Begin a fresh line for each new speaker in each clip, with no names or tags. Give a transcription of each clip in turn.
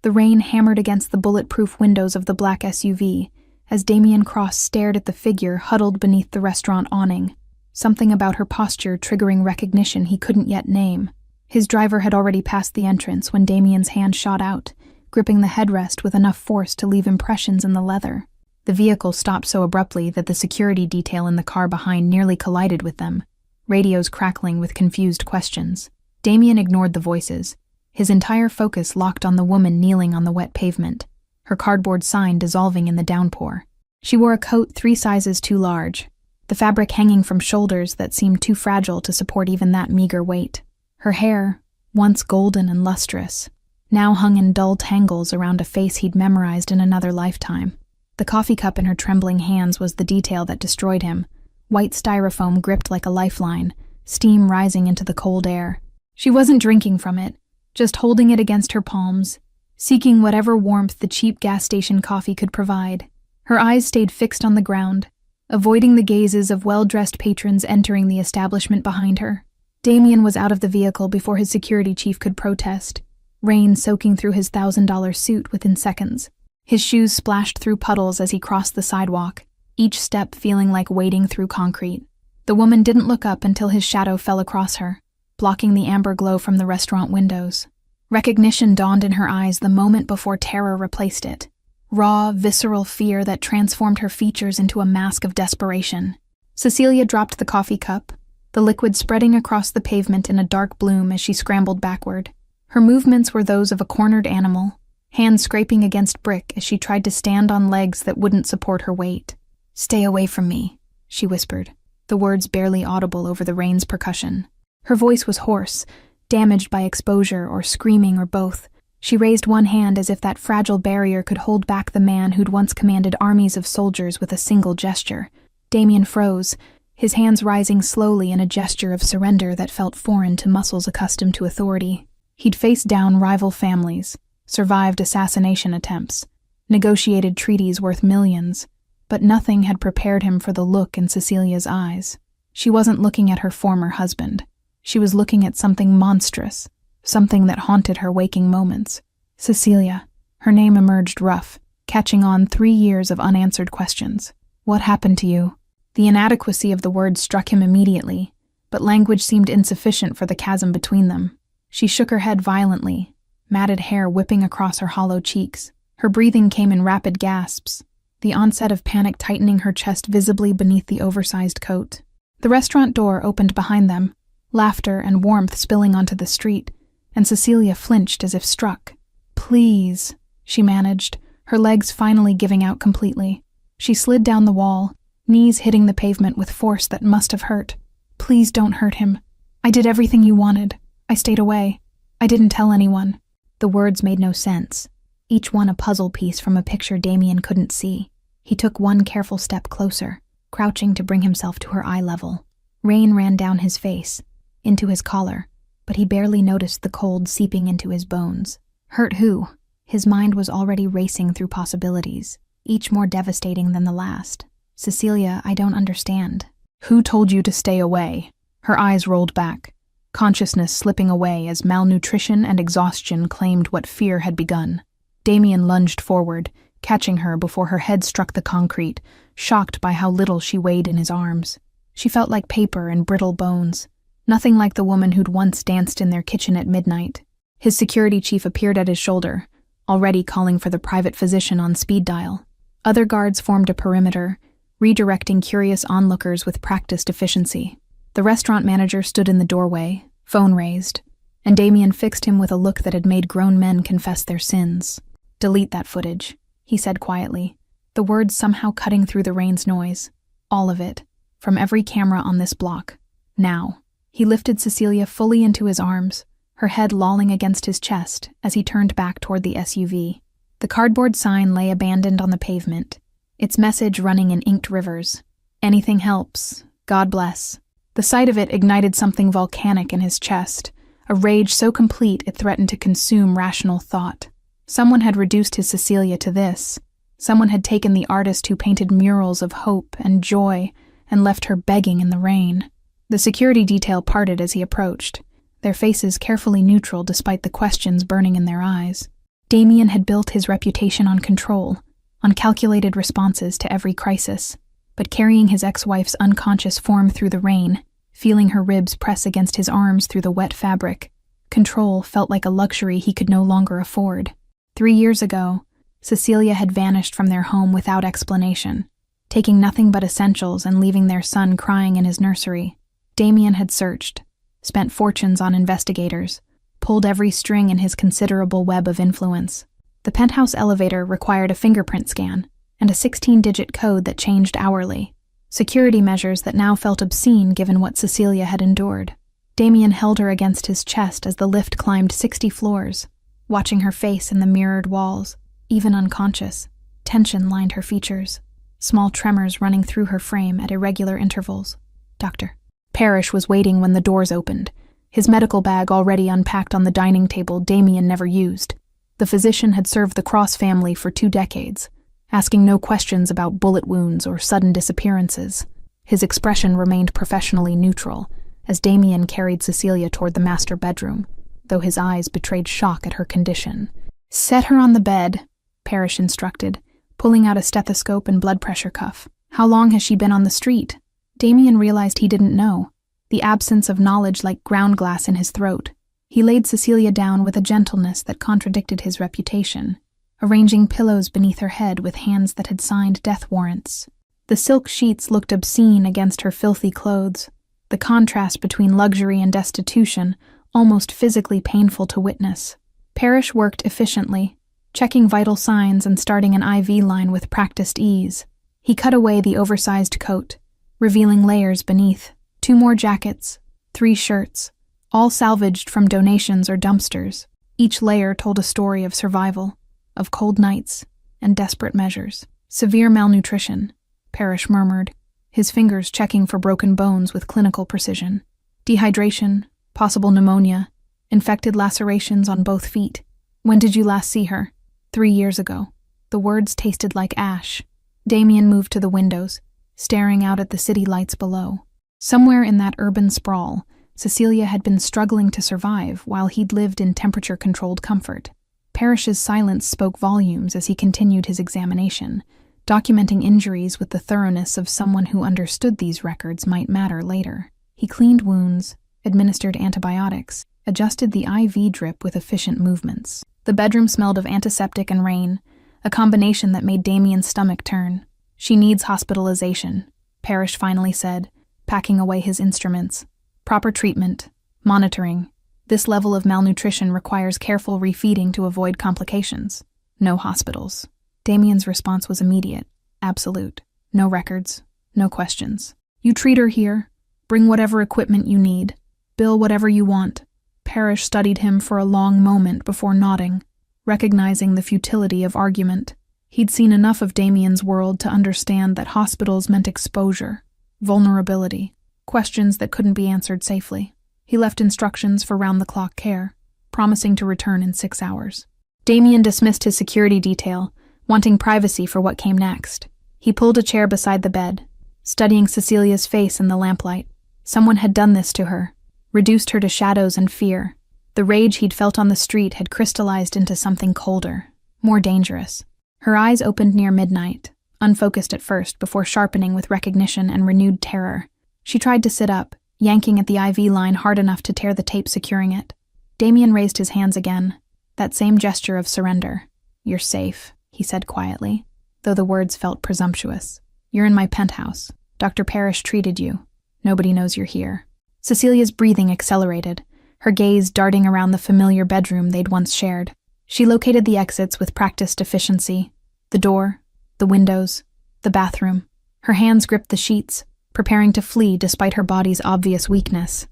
The rain hammered against the bulletproof windows of the black SUV as Damien Cross stared at the figure huddled beneath the restaurant awning, something about her posture triggering recognition he couldn't yet name. His driver had already passed the entrance when Damien's hand shot out, gripping the headrest with enough force to leave impressions in the leather. The vehicle stopped so abruptly that the security detail in the car behind nearly collided with them, radios crackling with confused questions. Damien ignored the voices, his entire focus locked on the woman kneeling on the wet pavement, her cardboard sign dissolving in the downpour. She wore a coat 3 sizes too large, the fabric hanging from shoulders that seemed too fragile to support even that meager weight. Her hair, once golden and lustrous, now hung in dull tangles around a face he'd memorized in another lifetime. The coffee cup in her trembling hands was the detail that destroyed him, white styrofoam gripped like a lifeline, steam rising into the cold air. She wasn't drinking from it, just holding it against her palms, seeking whatever warmth the cheap gas station coffee could provide. Her eyes stayed fixed on the ground, avoiding the gazes of well-dressed patrons entering the establishment behind her. Damien was out of the vehicle before his security chief could protest, rain soaking through his $1,000 suit within seconds. His shoes splashed through puddles as he crossed the sidewalk, each step feeling like wading through concrete. The woman didn't look up until his shadow fell across her, blocking the amber glow from the restaurant windows. Recognition dawned in her eyes the moment before terror replaced it. Raw, visceral fear that transformed her features into a mask of desperation. Cecilia dropped the coffee cup, the liquid spreading across the pavement in a dark bloom as she scrambled backward. Her movements were those of a cornered animal, hands scraping against brick as she tried to stand on legs that wouldn't support her weight. "Stay away from me," she whispered, the words barely audible over the rain's percussion. Her voice was hoarse, damaged by exposure or screaming or both. She raised one hand as if that fragile barrier could hold back the man who'd once commanded armies of soldiers with a single gesture. Damien froze, his hands rising slowly in a gesture of surrender that felt foreign to muscles accustomed to authority. He'd faced down rival families, survived assassination attempts, negotiated treaties worth millions, but nothing had prepared him for the look in Cecilia's eyes. She wasn't looking at her former husband. She was looking at something monstrous, something that haunted her waking moments. Cecilia. Her name emerged rough, catching on 3 years of unanswered questions. "What happened to you?" The inadequacy of the words struck him immediately, but language seemed insufficient for the chasm between them. She shook her head violently, matted hair whipping across her hollow cheeks. Her breathing came in rapid gasps, the onset of panic tightening her chest visibly beneath the oversized coat. The restaurant door opened behind them, laughter and warmth spilling onto the street, and Cecilia flinched as if struck. "Please," she managed, her legs finally giving out completely. She slid down the wall, knees hitting the pavement with force that must have hurt. "Please don't hurt him. I did everything you wanted. I stayed away. I didn't tell anyone." The words made no sense, each one a puzzle piece from a picture Damien couldn't see. He took one careful step closer, crouching to bring himself to her eye level. Rain ran down his face, into his collar, but he barely noticed the cold seeping into his bones. Hurt who? His mind was already racing through possibilities, each more devastating than the last. "Cecilia, I don't understand." "Who told you to stay away?" Her eyes rolled back, consciousness slipping away as malnutrition and exhaustion claimed what fear had begun. Damien lunged forward, catching her before her head struck the concrete, shocked by how little she weighed in his arms. She felt like paper and brittle bones, nothing like the woman who'd once danced in their kitchen at midnight. His security chief appeared at his shoulder, already calling for the private physician on speed dial. Other guards formed a perimeter, redirecting curious onlookers with practiced efficiency. The restaurant manager stood in the doorway, phone raised, and Damien fixed him with a look that had made grown men confess their sins. "Delete that footage," he said quietly, the words somehow cutting through the rain's noise. "All of it, from every camera on this block. Now." He lifted Cecilia fully into his arms, her head lolling against his chest as he turned back toward the SUV. The cardboard sign lay abandoned on the pavement, its message running in inked rivers. "Anything helps. God bless." The sight of it ignited something volcanic in his chest, a rage so complete it threatened to consume rational thought. Someone had reduced his Cecilia to this. Someone had taken the artist who painted murals of hope and joy and left her begging in the rain. The security detail parted as he approached, their faces carefully neutral despite the questions burning in their eyes. Damien had built his reputation on control, on calculated responses to every crisis, but carrying his ex-wife's unconscious form through the rain, feeling her ribs press against his arms through the wet fabric, control felt like a luxury he could no longer afford. 3 years ago, Cecilia had vanished from their home without explanation, taking nothing but essentials and leaving their son crying in his nursery. Damien had searched, spent fortunes on investigators, pulled every string in his considerable web of influence. The penthouse elevator required a fingerprint scan and a 16-digit code that changed hourly, security measures that now felt obscene given what Cecilia had endured. Damien held her against his chest as the lift climbed 60 floors, watching her face in the mirrored walls. Even unconscious, tension lined her features, small tremors running through her frame at irregular intervals. Doctor Parrish was waiting when the doors opened, his medical bag already unpacked on the dining table Damien never used. The physician had served the Cross family for 2 decades, asking no questions about bullet wounds or sudden disappearances. His expression remained professionally neutral as Damien carried Cecilia toward the master bedroom, though his eyes betrayed shock at her condition. "Set her on the bed," Parrish instructed, pulling out a stethoscope and blood pressure cuff. "How long has she been on the street?" Damien realized he didn't know, the absence of knowledge like ground glass in his throat. He laid Cecilia down with a gentleness that contradicted his reputation, arranging pillows beneath her head with hands that had signed death warrants. The silk sheets looked obscene against her filthy clothes, the contrast between luxury and destitution almost physically painful to witness. Parrish worked efficiently, checking vital signs and starting an IV line with practiced ease. He cut away the oversized coat, revealing layers beneath: 2 more jackets, 3 shirts, all salvaged from donations or dumpsters. Each layer told a story of survival, of cold nights, and desperate measures. "Severe malnutrition," Parrish murmured, his fingers checking for broken bones with clinical precision. "Dehydration, possible pneumonia, infected lacerations on both feet. When did you last see her?" 3 years ago. The words tasted like ash. Damien moved to the windows, staring out at the city lights below. Somewhere in that urban sprawl, Cecilia had been struggling to survive while he'd lived in temperature-controlled comfort. Parrish's silence spoke volumes as he continued his examination, documenting injuries with the thoroughness of someone who understood these records might matter later. He cleaned wounds, administered antibiotics, adjusted the IV drip with efficient movements. The bedroom smelled of antiseptic and rain, a combination that made Damien's stomach turn. "She needs hospitalization," Parrish finally said, packing away his instruments. "Proper treatment, monitoring. This level of malnutrition requires careful refeeding to avoid complications. No hospitals." Damien's response was immediate, absolute. No records, no questions. "You treat her here. Bring whatever equipment you need. Bill whatever you want." Parrish studied him for a long moment before nodding, recognizing the futility of argument. He'd seen enough of Damien's world to understand that hospitals meant exposure, vulnerability, questions that couldn't be answered safely. He left instructions for round-the-clock care, promising to return in 6 hours. Damien dismissed his security detail, wanting privacy for what came next. He pulled a chair beside the bed, studying Cecilia's face in the lamplight. Someone had done this to her, reduced her to shadows and fear. The rage he'd felt on the street had crystallized into something colder, more dangerous. Her eyes opened near midnight, unfocused at first before sharpening with recognition and renewed terror. She tried to sit up, yanking at the IV line hard enough to tear the tape securing it. Damien raised his hands again, that same gesture of surrender. "You're safe," he said quietly, though the words felt presumptuous. "You're in my penthouse. Dr. Parrish treated you. Nobody knows you're here." Cecilia's breathing accelerated, her gaze darting around the familiar bedroom they'd once shared. She located the exits with practiced efficiency. The door, the windows, the bathroom. Her hands gripped the sheets, preparing to flee despite her body's obvious weakness.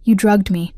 "You drugged me."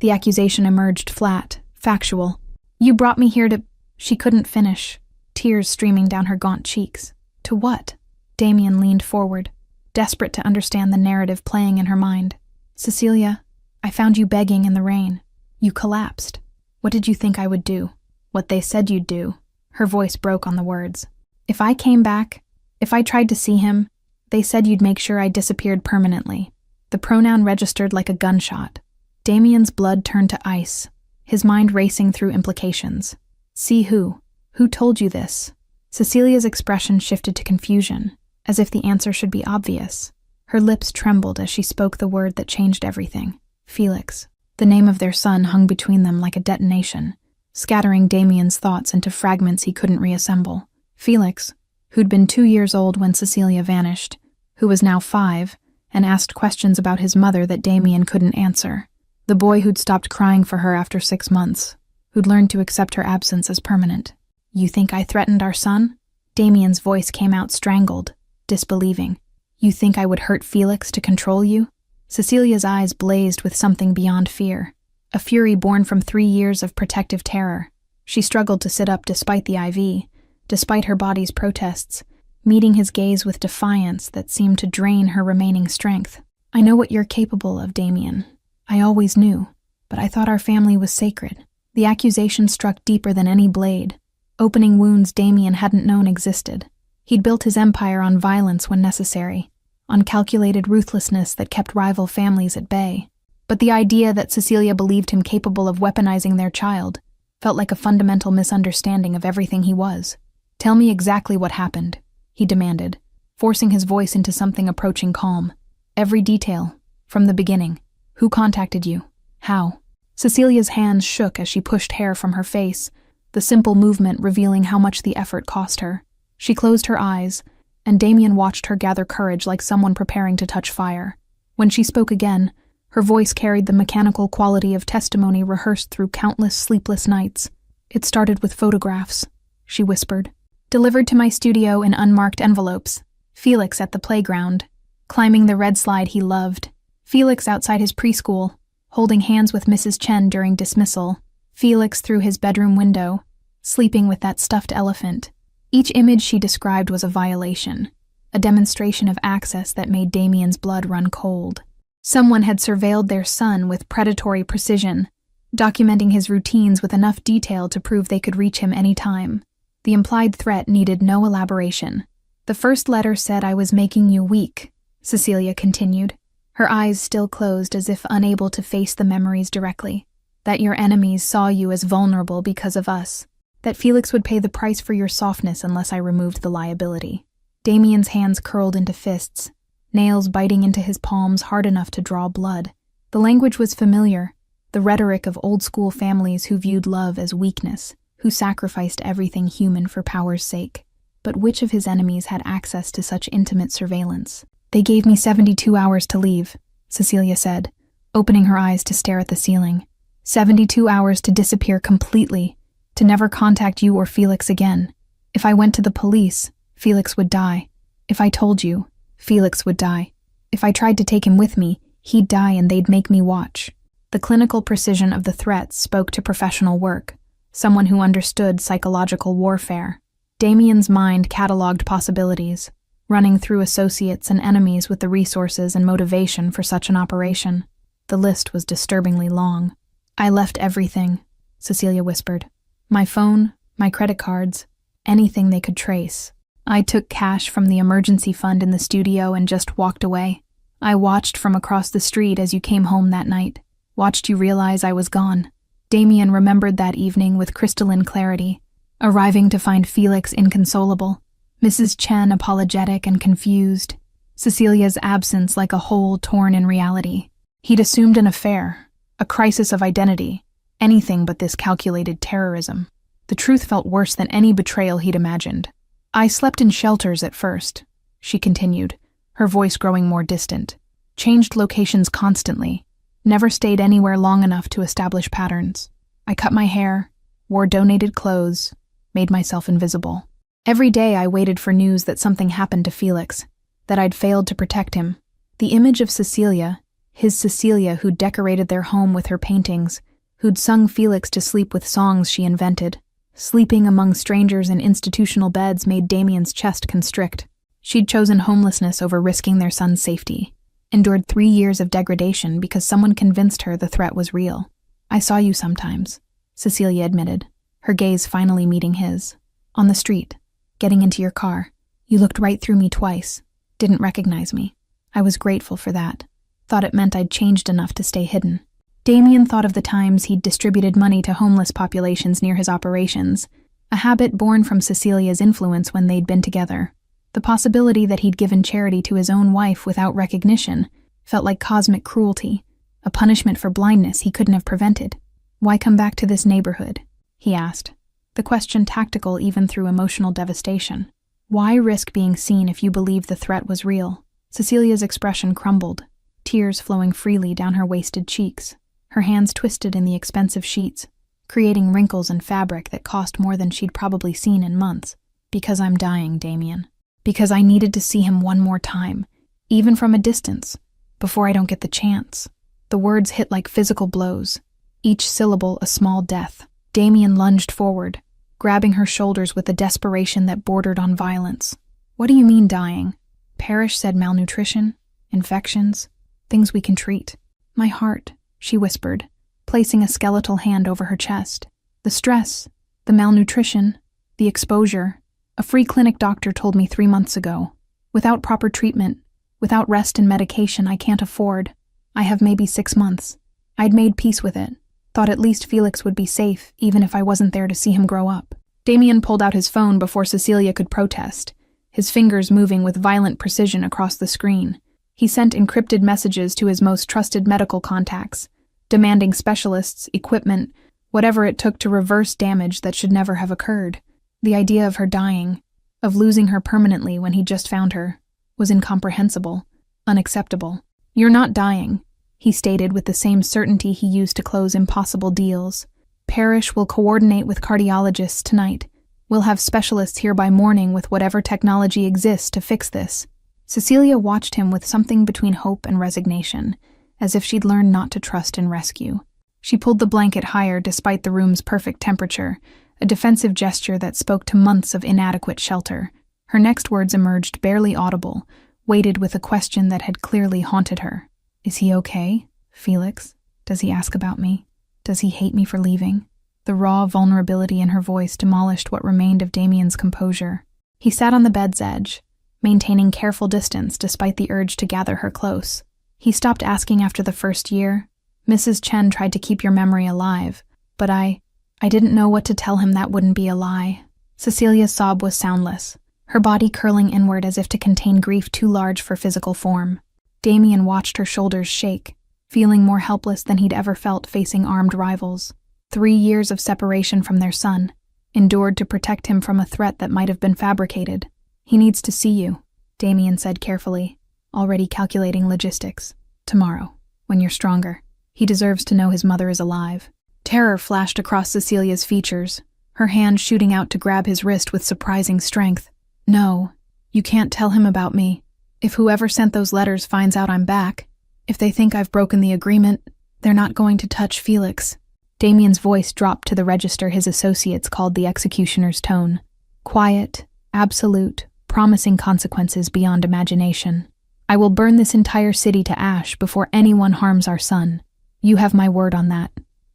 The accusation emerged flat, factual. "You brought me here to—" She couldn't finish, tears streaming down her gaunt cheeks. "To what?" Damien leaned forward, desperate to understand the narrative playing in her mind. "Cecilia, I found you begging in the rain. You collapsed. What did you think I would do?" "What they said you'd do." Her voice broke on the words. "If I came back, if I tried to see him, they said you'd make sure I disappeared permanently." The pronoun registered like a gunshot. Damien's blood turned to ice, his mind racing through implications. See who? Who told you this? Cecilia's expression shifted to confusion, as if the answer should be obvious. Her lips trembled as she spoke the word that changed everything. Felix. The name of their son hung between them like a detonation, scattering Damien's thoughts into fragments he couldn't reassemble. Felix, who'd been 2 years old when Cecilia vanished, who was now 5, and asked questions about his mother that Damien couldn't answer. The boy who'd stopped crying for her after 6 months, who'd learned to accept her absence as permanent. You think I threatened our son? Damien's voice came out strangled, disbelieving. You think I would hurt Felix to control you? Cecilia's eyes blazed with something beyond fear, a fury born from 3 years of protective terror. She struggled to sit up despite the IV, despite her body's protests, meeting his gaze with defiance that seemed to drain her remaining strength. I know what you're capable of, Damien. I always knew, but I thought our family was sacred. The accusation struck deeper than any blade, opening wounds Damien hadn't known existed. He'd built his empire on violence when necessary, on calculated ruthlessness that kept rival families at bay. But the idea that Cecilia believed him capable of weaponizing their child felt like a fundamental misunderstanding of everything he was. Tell me exactly what happened, he demanded, forcing his voice into something approaching calm. Every detail, from the beginning. Who contacted you? How? Cecilia's hands shook as she pushed hair from her face, the simple movement revealing how much the effort cost her. She closed her eyes, and Damien watched her gather courage like someone preparing to touch fire. When she spoke again, her voice carried the mechanical quality of testimony rehearsed through countless sleepless nights. It started with photographs, she whispered. Delivered to my studio in unmarked envelopes. Felix at the playground, climbing the red slide he loved. Felix outside his preschool, holding hands with Mrs. Chen during dismissal. Felix through his bedroom window, sleeping with that stuffed elephant. Each image she described was a violation, a demonstration of access that made Damien's blood run cold. Someone had surveilled their son with predatory precision, documenting his routines with enough detail to prove they could reach him any time. The implied threat needed no elaboration. The first letter said I was making you weak, Cecilia continued, her eyes still closed as if unable to face the memories directly. That your enemies saw you as vulnerable because of us. That Felix would pay the price for your softness unless I removed the liability. Damien's hands curled into fists, nails biting into his palms hard enough to draw blood. The language was familiar, the rhetoric of old-school families who viewed love as weakness, who sacrificed everything human for power's sake. But which of his enemies had access to such intimate surveillance? They gave me 72 hours to leave, Cecilia said, opening her eyes to stare at the ceiling. 72 hours to disappear completely, to never contact you or Felix again. If I went to the police, Felix would die. If I told you, Felix would die. If I tried to take him with me, he'd die and they'd make me watch. The clinical precision of the threats spoke to professional work, someone who understood psychological warfare. Damien's mind catalogued possibilities, running through associates and enemies with the resources and motivation for such an operation. The list was disturbingly long. I left everything, Cecilia whispered. My phone, my credit cards, anything they could trace. I took cash from the emergency fund in the studio and just walked away. I watched from across the street as you came home that night, watched you realize I was gone. Damien remembered that evening with crystalline clarity, arriving to find Felix inconsolable, Mrs. Chen apologetic and confused, Cecilia's absence like a hole torn in reality. He'd assumed an affair, a crisis of identity, anything but this calculated terrorism. The truth felt worse than any betrayal he'd imagined. I slept in shelters at first, she continued, her voice growing more distant. Changed locations constantly, never stayed anywhere long enough to establish patterns. I cut my hair, wore donated clothes, made myself invisible. Every day I waited for news that something happened to Felix, that I'd failed to protect him. The image of Cecilia, his Cecilia who'd decorated their home with her paintings, who'd sung Felix to sleep with songs she invented. Sleeping among strangers in institutional beds made Damien's chest constrict. She'd chosen homelessness over risking their son's safety, endured 3 years of degradation because someone convinced her the threat was real. I saw you sometimes, Cecilia admitted, her gaze finally meeting his. On the street, getting into your car. You looked right through me twice, didn't recognize me. I was grateful for that. Thought it meant I'd changed enough to stay hidden. Damien thought of the times he'd distributed money to homeless populations near his operations, a habit born from Cecilia's influence when they'd been together. The possibility that he'd given charity to his own wife without recognition felt like cosmic cruelty, a punishment for blindness he couldn't have prevented. "Why come back to this neighborhood?" he asked, the question tactical even through emotional devastation. "Why risk being seen if you believe the threat was real?" Cecilia's expression crumbled, tears flowing freely down her wasted cheeks. Her hands twisted in the expensive sheets, creating wrinkles and fabric that cost more than she'd probably seen in months. "Because I'm dying, Damien. Because I needed to see him one more time, even from a distance, before I don't get the chance." The words hit like physical blows, each syllable a small death. Damien lunged forward, grabbing her shoulders with a desperation that bordered on violence. "What do you mean dying?" Parrish said malnutrition, infections, things we can treat. "My heart," she whispered, placing a skeletal hand over her chest. "The stress, the malnutrition, the exposure. A free clinic doctor told me 3 months ago. Without proper treatment, without rest and medication I can't afford. I have maybe 6 months." I'd made peace with it, thought at least Felix would be safe even if I wasn't there to see him grow up. Damien pulled out his phone before Cecilia could protest, his fingers moving with violent precision across the screen. He sent encrypted messages to his most trusted medical contacts, demanding specialists, equipment, whatever it took to reverse damage that should never have occurred. The idea of her dying, of losing her permanently when he just found her, was incomprehensible, unacceptable. "You're not dying," he stated with the same certainty he used to close impossible deals. "Parrish will coordinate with cardiologists tonight. We'll have specialists here by morning with whatever technology exists to fix this." Cecilia watched him with something between hope and resignation, as if she'd learned not to trust in rescue. She pulled the blanket higher despite the room's perfect temperature, a defensive gesture that spoke to months of inadequate shelter. Her next words emerged barely audible, weighted with a question that had clearly haunted her. "Is he okay, Felix? Does he ask about me? Does he hate me for leaving?" The raw vulnerability in her voice demolished what remained of Damien's composure. He sat on the bed's edge, maintaining careful distance despite the urge to gather her close. He stopped asking after the first year. "Mrs. Chen tried to keep your memory alive, but I didn't know what to tell him that wouldn't be a lie." Cecilia's sob was soundless, her body curling inward as if to contain grief too large for physical form. Damien watched her shoulders shake, feeling more helpless than he'd ever felt facing armed rivals. 3 years of separation from their son, endured to protect him from a threat that might have been fabricated. "He needs to see you," Damien said carefully, already calculating logistics. "Tomorrow, when you're stronger. He deserves to know his mother is alive." Terror flashed across Cecilia's features, her hand shooting out to grab his wrist with surprising strength. "No, you can't tell him about me. If whoever sent those letters finds out I'm back, if they think I've broken the agreement, they're not going to touch Felix." Damien's voice dropped to the register his associates called the executioner's tone. Quiet, absolute, promising consequences beyond imagination. "I will burn this entire city to ash before anyone harms our son. You have my word on that."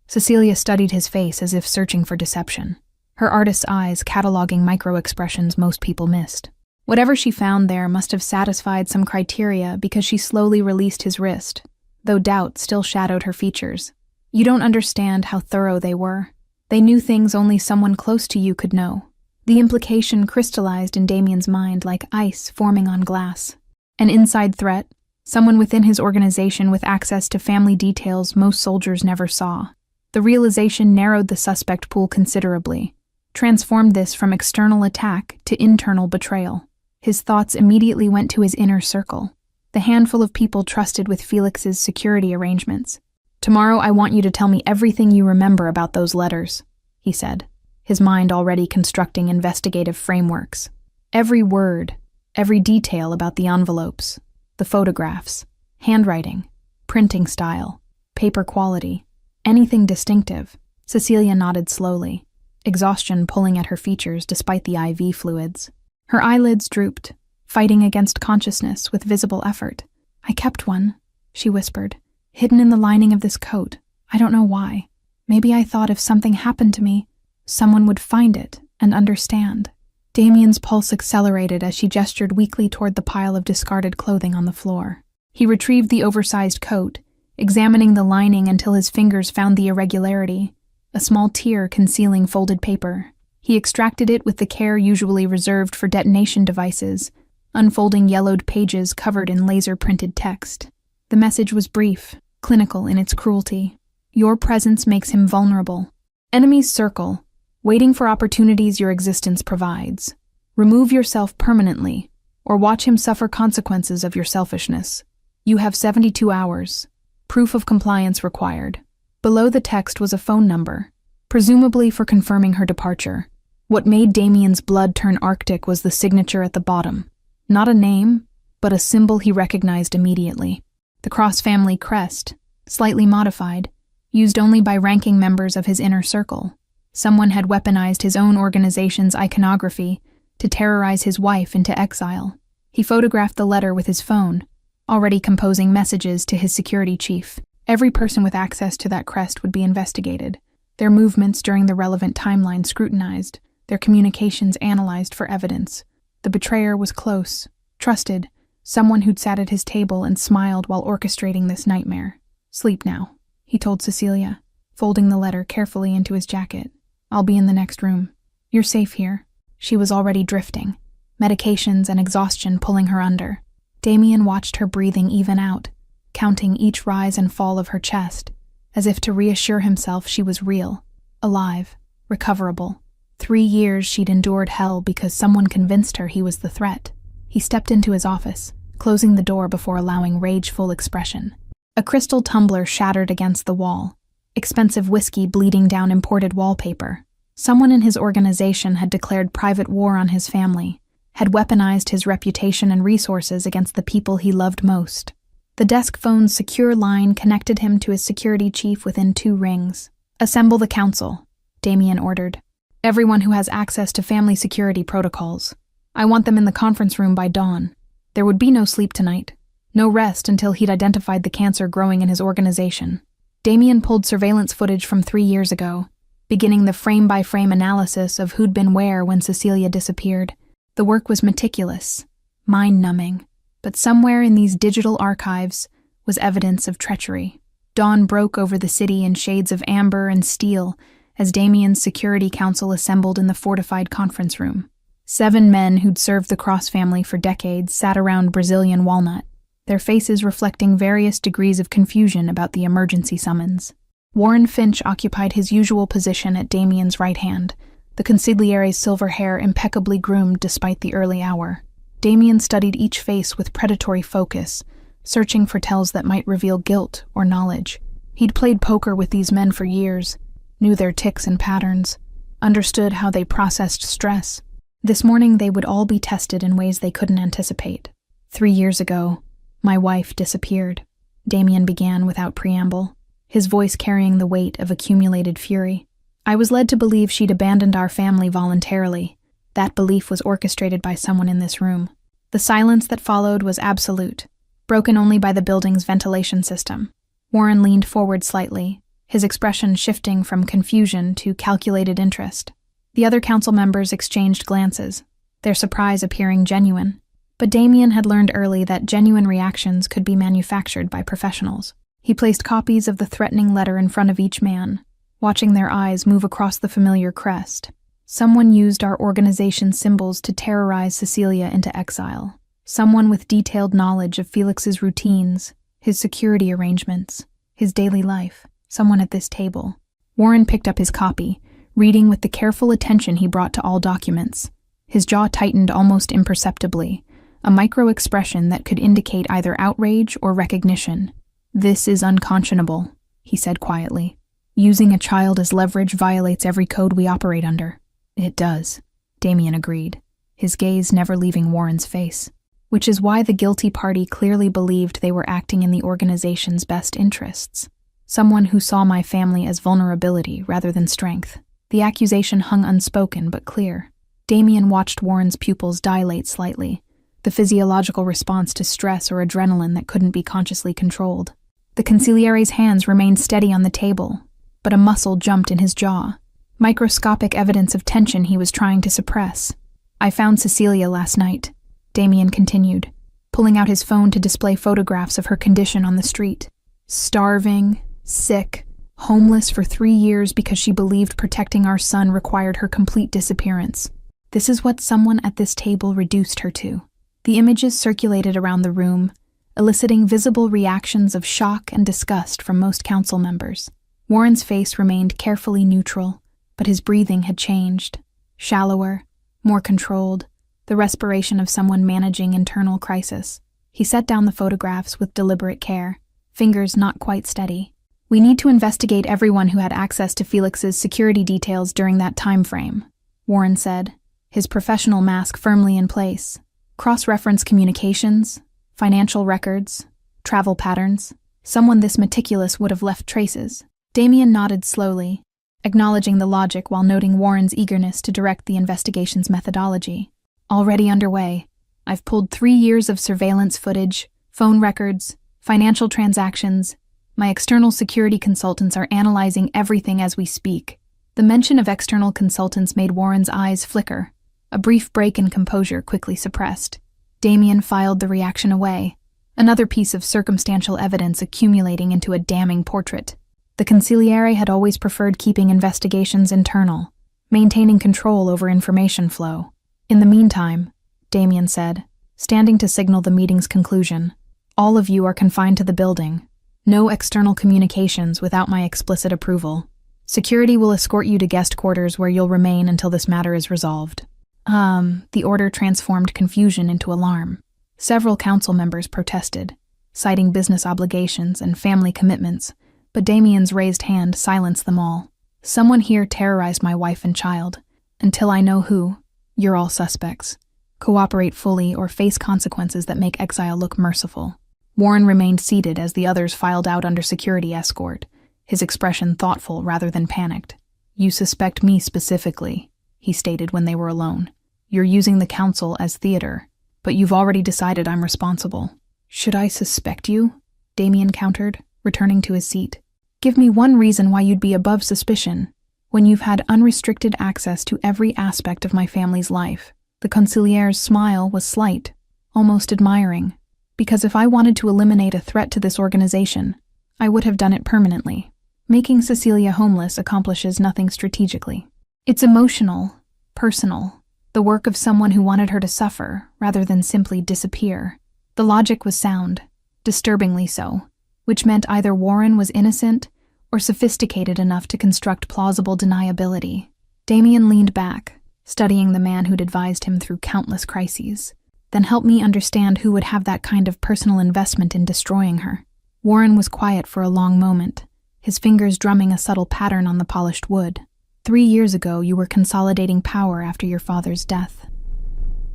Cecilia studied his face as if searching for deception, her artist's eyes cataloging micro-expressions most people missed. Whatever she found there must have satisfied some criteria because she slowly released his wrist, though doubt still shadowed her features. "You don't understand how thorough they were. They knew things only someone close to you could know." The implication crystallized in Damien's mind like ice forming on glass. An inside threat, someone within his organization with access to family details most soldiers never saw. The realization narrowed the suspect pool considerably, transformed this from external attack to internal betrayal. His thoughts immediately went to his inner circle, the handful of people trusted with Felix's security arrangements. "Tomorrow I want you to tell me everything you remember about those letters," he said, his mind already constructing investigative frameworks. Every word, every detail about the envelopes, the photographs, handwriting, printing style, paper quality, anything distinctive. Cecilia nodded slowly, exhaustion pulling at her features despite the IV fluids. Her eyelids drooped, fighting against consciousness with visible effort. "I kept one," she whispered, "hidden in the lining of this coat. I don't know why. Maybe I thought if something happened to me, someone would find it and understand." Damien's pulse accelerated as she gestured weakly toward the pile of discarded clothing on the floor. He retrieved the oversized coat, examining the lining until his fingers found the irregularity, a small tear concealing folded paper. He extracted it with the care usually reserved for detonation devices, unfolding yellowed pages covered in laser-printed text. The message was brief, clinical in its cruelty. Your presence makes him vulnerable. Enemies circle, waiting for opportunities your existence provides. Remove yourself permanently, or watch him suffer consequences of your selfishness. You have 72 hours. Proof of compliance required. Below the text was a phone number, presumably for confirming her departure. What made Damien's blood turn arctic was the signature at the bottom. Not a name, but a symbol he recognized immediately. The cross-family crest, slightly modified, used only by ranking members of his inner circle. Someone had weaponized his own organization's iconography to terrorize his wife into exile. He photographed the letter with his phone, already composing messages to his security chief. Every person with access to that crest would be investigated, their movements during the relevant timeline scrutinized, their communications analyzed for evidence. The betrayer was close, trusted, someone who'd sat at his table and smiled while orchestrating this nightmare. Sleep now, he told Cecilia, folding the letter carefully into his jacket. I'll be in the next room. You're safe here. She was already drifting, medications and exhaustion pulling her under. Damien watched her breathing even out, counting each rise and fall of her chest, as if to reassure himself she was real, alive, recoverable. 3 years she'd endured hell because someone convinced her he was the threat. He stepped into his office, closing the door before allowing rageful expression. A crystal tumbler shattered against the wall, expensive whiskey bleeding down imported wallpaper. Someone in his organization had declared private war on his family, had weaponized his reputation and resources against the people he loved most. The desk phone's secure line connected him to his security chief within 2 rings. Assemble the council, Damien ordered. Everyone who has access to family security protocols. I want them in the conference room by dawn. There would be no sleep tonight. No rest until he'd identified the cancer growing in his organization. Damien pulled surveillance footage from 3 years ago, beginning the frame-by-frame analysis of who'd been where when Cecilia disappeared. The work was meticulous, mind-numbing, but somewhere in these digital archives was evidence of treachery. Dawn broke over the city in shades of amber and steel as Damien's security council assembled in the fortified conference room. 7 men who'd served the Cross family for decades sat around Brazilian walnut, their faces reflecting various degrees of confusion about the emergency summons. Warren Finch occupied his usual position at Damien's right hand, the consigliere's silver hair impeccably groomed despite the early hour. Damien studied each face with predatory focus, searching for tells that might reveal guilt or knowledge. He'd played poker with these men for years, knew their tics and patterns, understood how they processed stress. This morning they would all be tested in ways they couldn't anticipate. 3 years ago, my wife disappeared, Damien began without preamble, his voice carrying the weight of accumulated fury. I was led to believe she'd abandoned our family voluntarily. That belief was orchestrated by someone in this room. The silence that followed was absolute, broken only by the building's ventilation system. Warren leaned forward slightly, his expression shifting from confusion to calculated interest. The other council members exchanged glances, their surprise appearing genuine. But Damien had learned early that genuine reactions could be manufactured by professionals. He placed copies of the threatening letter in front of each man, watching their eyes move across the familiar crest. Someone used our organization's symbols to terrorize Cecilia into exile. Someone with detailed knowledge of Felix's routines, his security arrangements, his daily life. Someone at this table. Warren picked up his copy, reading with the careful attention he brought to all documents. His jaw tightened almost imperceptibly, a micro-expression that could indicate either outrage or recognition. This is unconscionable, he said quietly. Using a child as leverage violates every code we operate under. It does, Damien agreed, his gaze never leaving Warren's face. Which is why the guilty party clearly believed they were acting in the organization's best interests. Someone who saw my family as vulnerability rather than strength. The accusation hung unspoken but clear. Damien watched Warren's pupils dilate slightly, the physiological response to stress or adrenaline that couldn't be consciously controlled. The consigliere's hands remained steady on the table, but a muscle jumped in his jaw, microscopic evidence of tension he was trying to suppress. I found Cecilia last night, Damien continued, pulling out his phone to display photographs of her condition on the street. Starving, sick, homeless for 3 years because she believed protecting our son required her complete disappearance. This is what someone at this table reduced her to. The images circulated around the room, eliciting visible reactions of shock and disgust from most council members. Warren's face remained carefully neutral, but his breathing had changed. Shallower, more controlled, the respiration of someone managing internal crisis. He set down the photographs with deliberate care, fingers not quite steady. We need to investigate everyone who had access to Felix's security details during that time frame, Warren said, his professional mask firmly in place. Cross-reference communications, financial records, travel patterns. Someone this meticulous would have left traces. Damien nodded slowly, acknowledging the logic while noting Warren's eagerness to direct the investigation's methodology. Already underway. I've pulled 3 years of surveillance footage, phone records, financial transactions. My external security consultants are analyzing everything as we speak. The mention of external consultants made Warren's eyes flicker. A brief break in composure quickly suppressed. Damien filed the reaction away, another piece of circumstantial evidence accumulating into a damning portrait. The consigliere had always preferred keeping investigations internal, maintaining control over information flow. In the meantime, Damien said, standing to signal the meeting's conclusion, all of you are confined to the building. No external communications without my explicit approval. Security will escort you to guest quarters where you'll remain until this matter is resolved. The order transformed confusion into alarm. Several council members protested, citing business obligations and family commitments, but Damien's raised hand silenced them all. Someone here terrorized my wife and child. Until I know who, you're all suspects. Cooperate fully or face consequences that make exile look merciful. Warren remained seated as the others filed out under security escort, his expression thoughtful rather than panicked. You suspect me specifically, he stated when they were alone. You're using the council as theater, but you've already decided I'm responsible. Should I suspect you? Damien countered, returning to his seat. Give me one reason why you'd be above suspicion, when you've had unrestricted access to every aspect of my family's life. The consigliere's smile was slight, almost admiring. Because if I wanted to eliminate a threat to this organization, I would have done it permanently. Making Cecilia homeless accomplishes nothing strategically. It's emotional, personal, the work of someone who wanted her to suffer rather than simply disappear. The logic was sound, disturbingly so, which meant either Warren was innocent or sophisticated enough to construct plausible deniability. Damien leaned back, studying the man who'd advised him through countless crises. Then help me understand who would have that kind of personal investment in destroying her. Warren was quiet for a long moment, his fingers drumming a subtle pattern on the polished wood. 3 years ago, you were consolidating power after your father's death.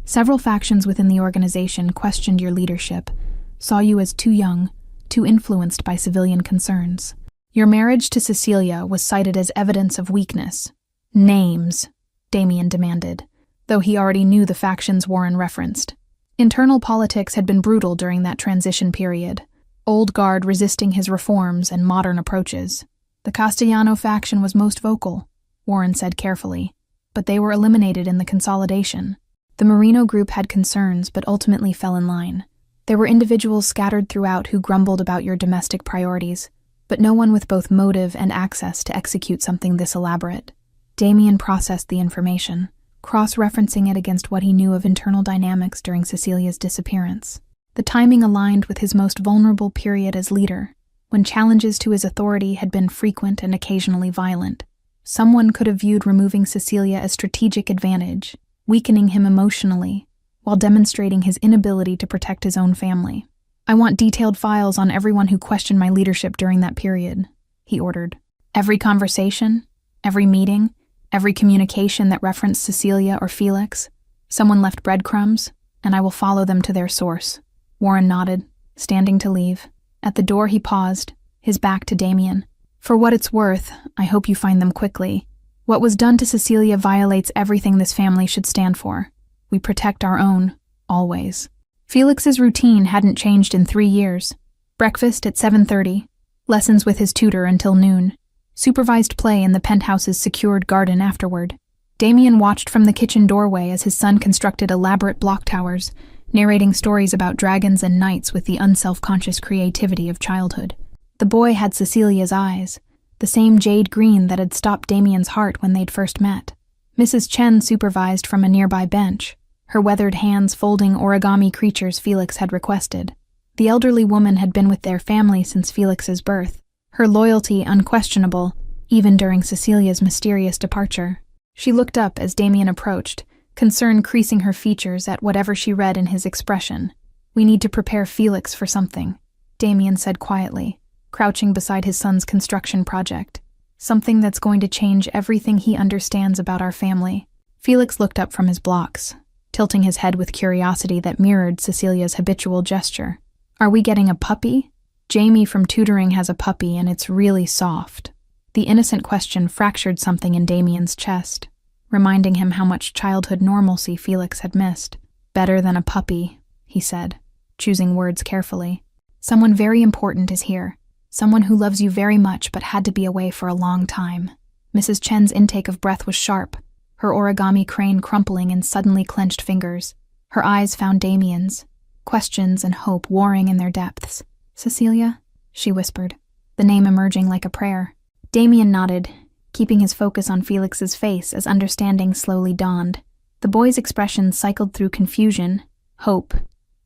Several factions within the organization questioned your leadership, saw you as too young, too influenced by civilian concerns. Your marriage to Cecilia was cited as evidence of weakness. Names, Damien demanded, though he already knew the factions Warren referenced. Internal politics had been brutal during that transition period, old guard resisting his reforms and modern approaches. The Castellano faction was most vocal, Warren said carefully, but they were eliminated in the consolidation. The Marino group had concerns but ultimately fell in line. There were individuals scattered throughout who grumbled about your domestic priorities, but no one with both motive and access to execute something this elaborate. Damien processed the information, cross-referencing it against what he knew of internal dynamics during Cecilia's disappearance. The timing aligned with his most vulnerable period as leader, when challenges to his authority had been frequent and occasionally violent. Someone could have viewed removing Cecilia as strategic advantage, weakening him emotionally, while demonstrating his inability to protect his own family. I want detailed files on everyone who questioned my leadership during that period, he ordered. Every conversation, every meeting, every communication that referenced Cecilia or Felix. Someone left breadcrumbs, and I will follow them to their source. Warren nodded, standing to leave. At the door he paused, his back to Damien. For what it's worth, I hope you find them quickly. What was done to Cecilia violates everything this family should stand for. We protect our own, always. Felix's routine hadn't changed in 3 years. Breakfast at 7:30, lessons with his tutor until noon, supervised play in the penthouse's secured garden afterward. Damien watched from the kitchen doorway as his son constructed elaborate block towers, narrating stories about dragons and knights with the unself-conscious creativity of childhood. The boy had Cecilia's eyes, the same jade green that had stopped Damien's heart when they'd first met. Mrs. Chen supervised from a nearby bench, her weathered hands folding origami creatures Felix had requested. The elderly woman had been with their family since Felix's birth, her loyalty unquestionable, even during Cecilia's mysterious departure. She looked up as Damien approached, concern creasing her features at whatever she read in his expression. "We need to prepare Felix for something," Damien said quietly, crouching beside his son's construction project. "Something that's going to change everything he understands about our family." Felix looked up from his blocks, tilting his head with curiosity that mirrored Cecilia's habitual gesture. "Are we getting a puppy? Jamie from tutoring has a puppy and it's really soft." The innocent question fractured something in Damien's chest, reminding him how much childhood normalcy Felix had missed. "Better than a puppy," he said, choosing words carefully. "Someone very important is here. Someone who loves you very much but had to be away for a long time." Mrs. Chen's intake of breath was sharp, her origami crane crumpling in suddenly clenched fingers. Her eyes found Damien's, questions and hope warring in their depths. "Cecilia?" she whispered, the name emerging like a prayer. Damien nodded, keeping his focus on Felix's face as understanding slowly dawned. The boy's expression cycled through confusion, hope,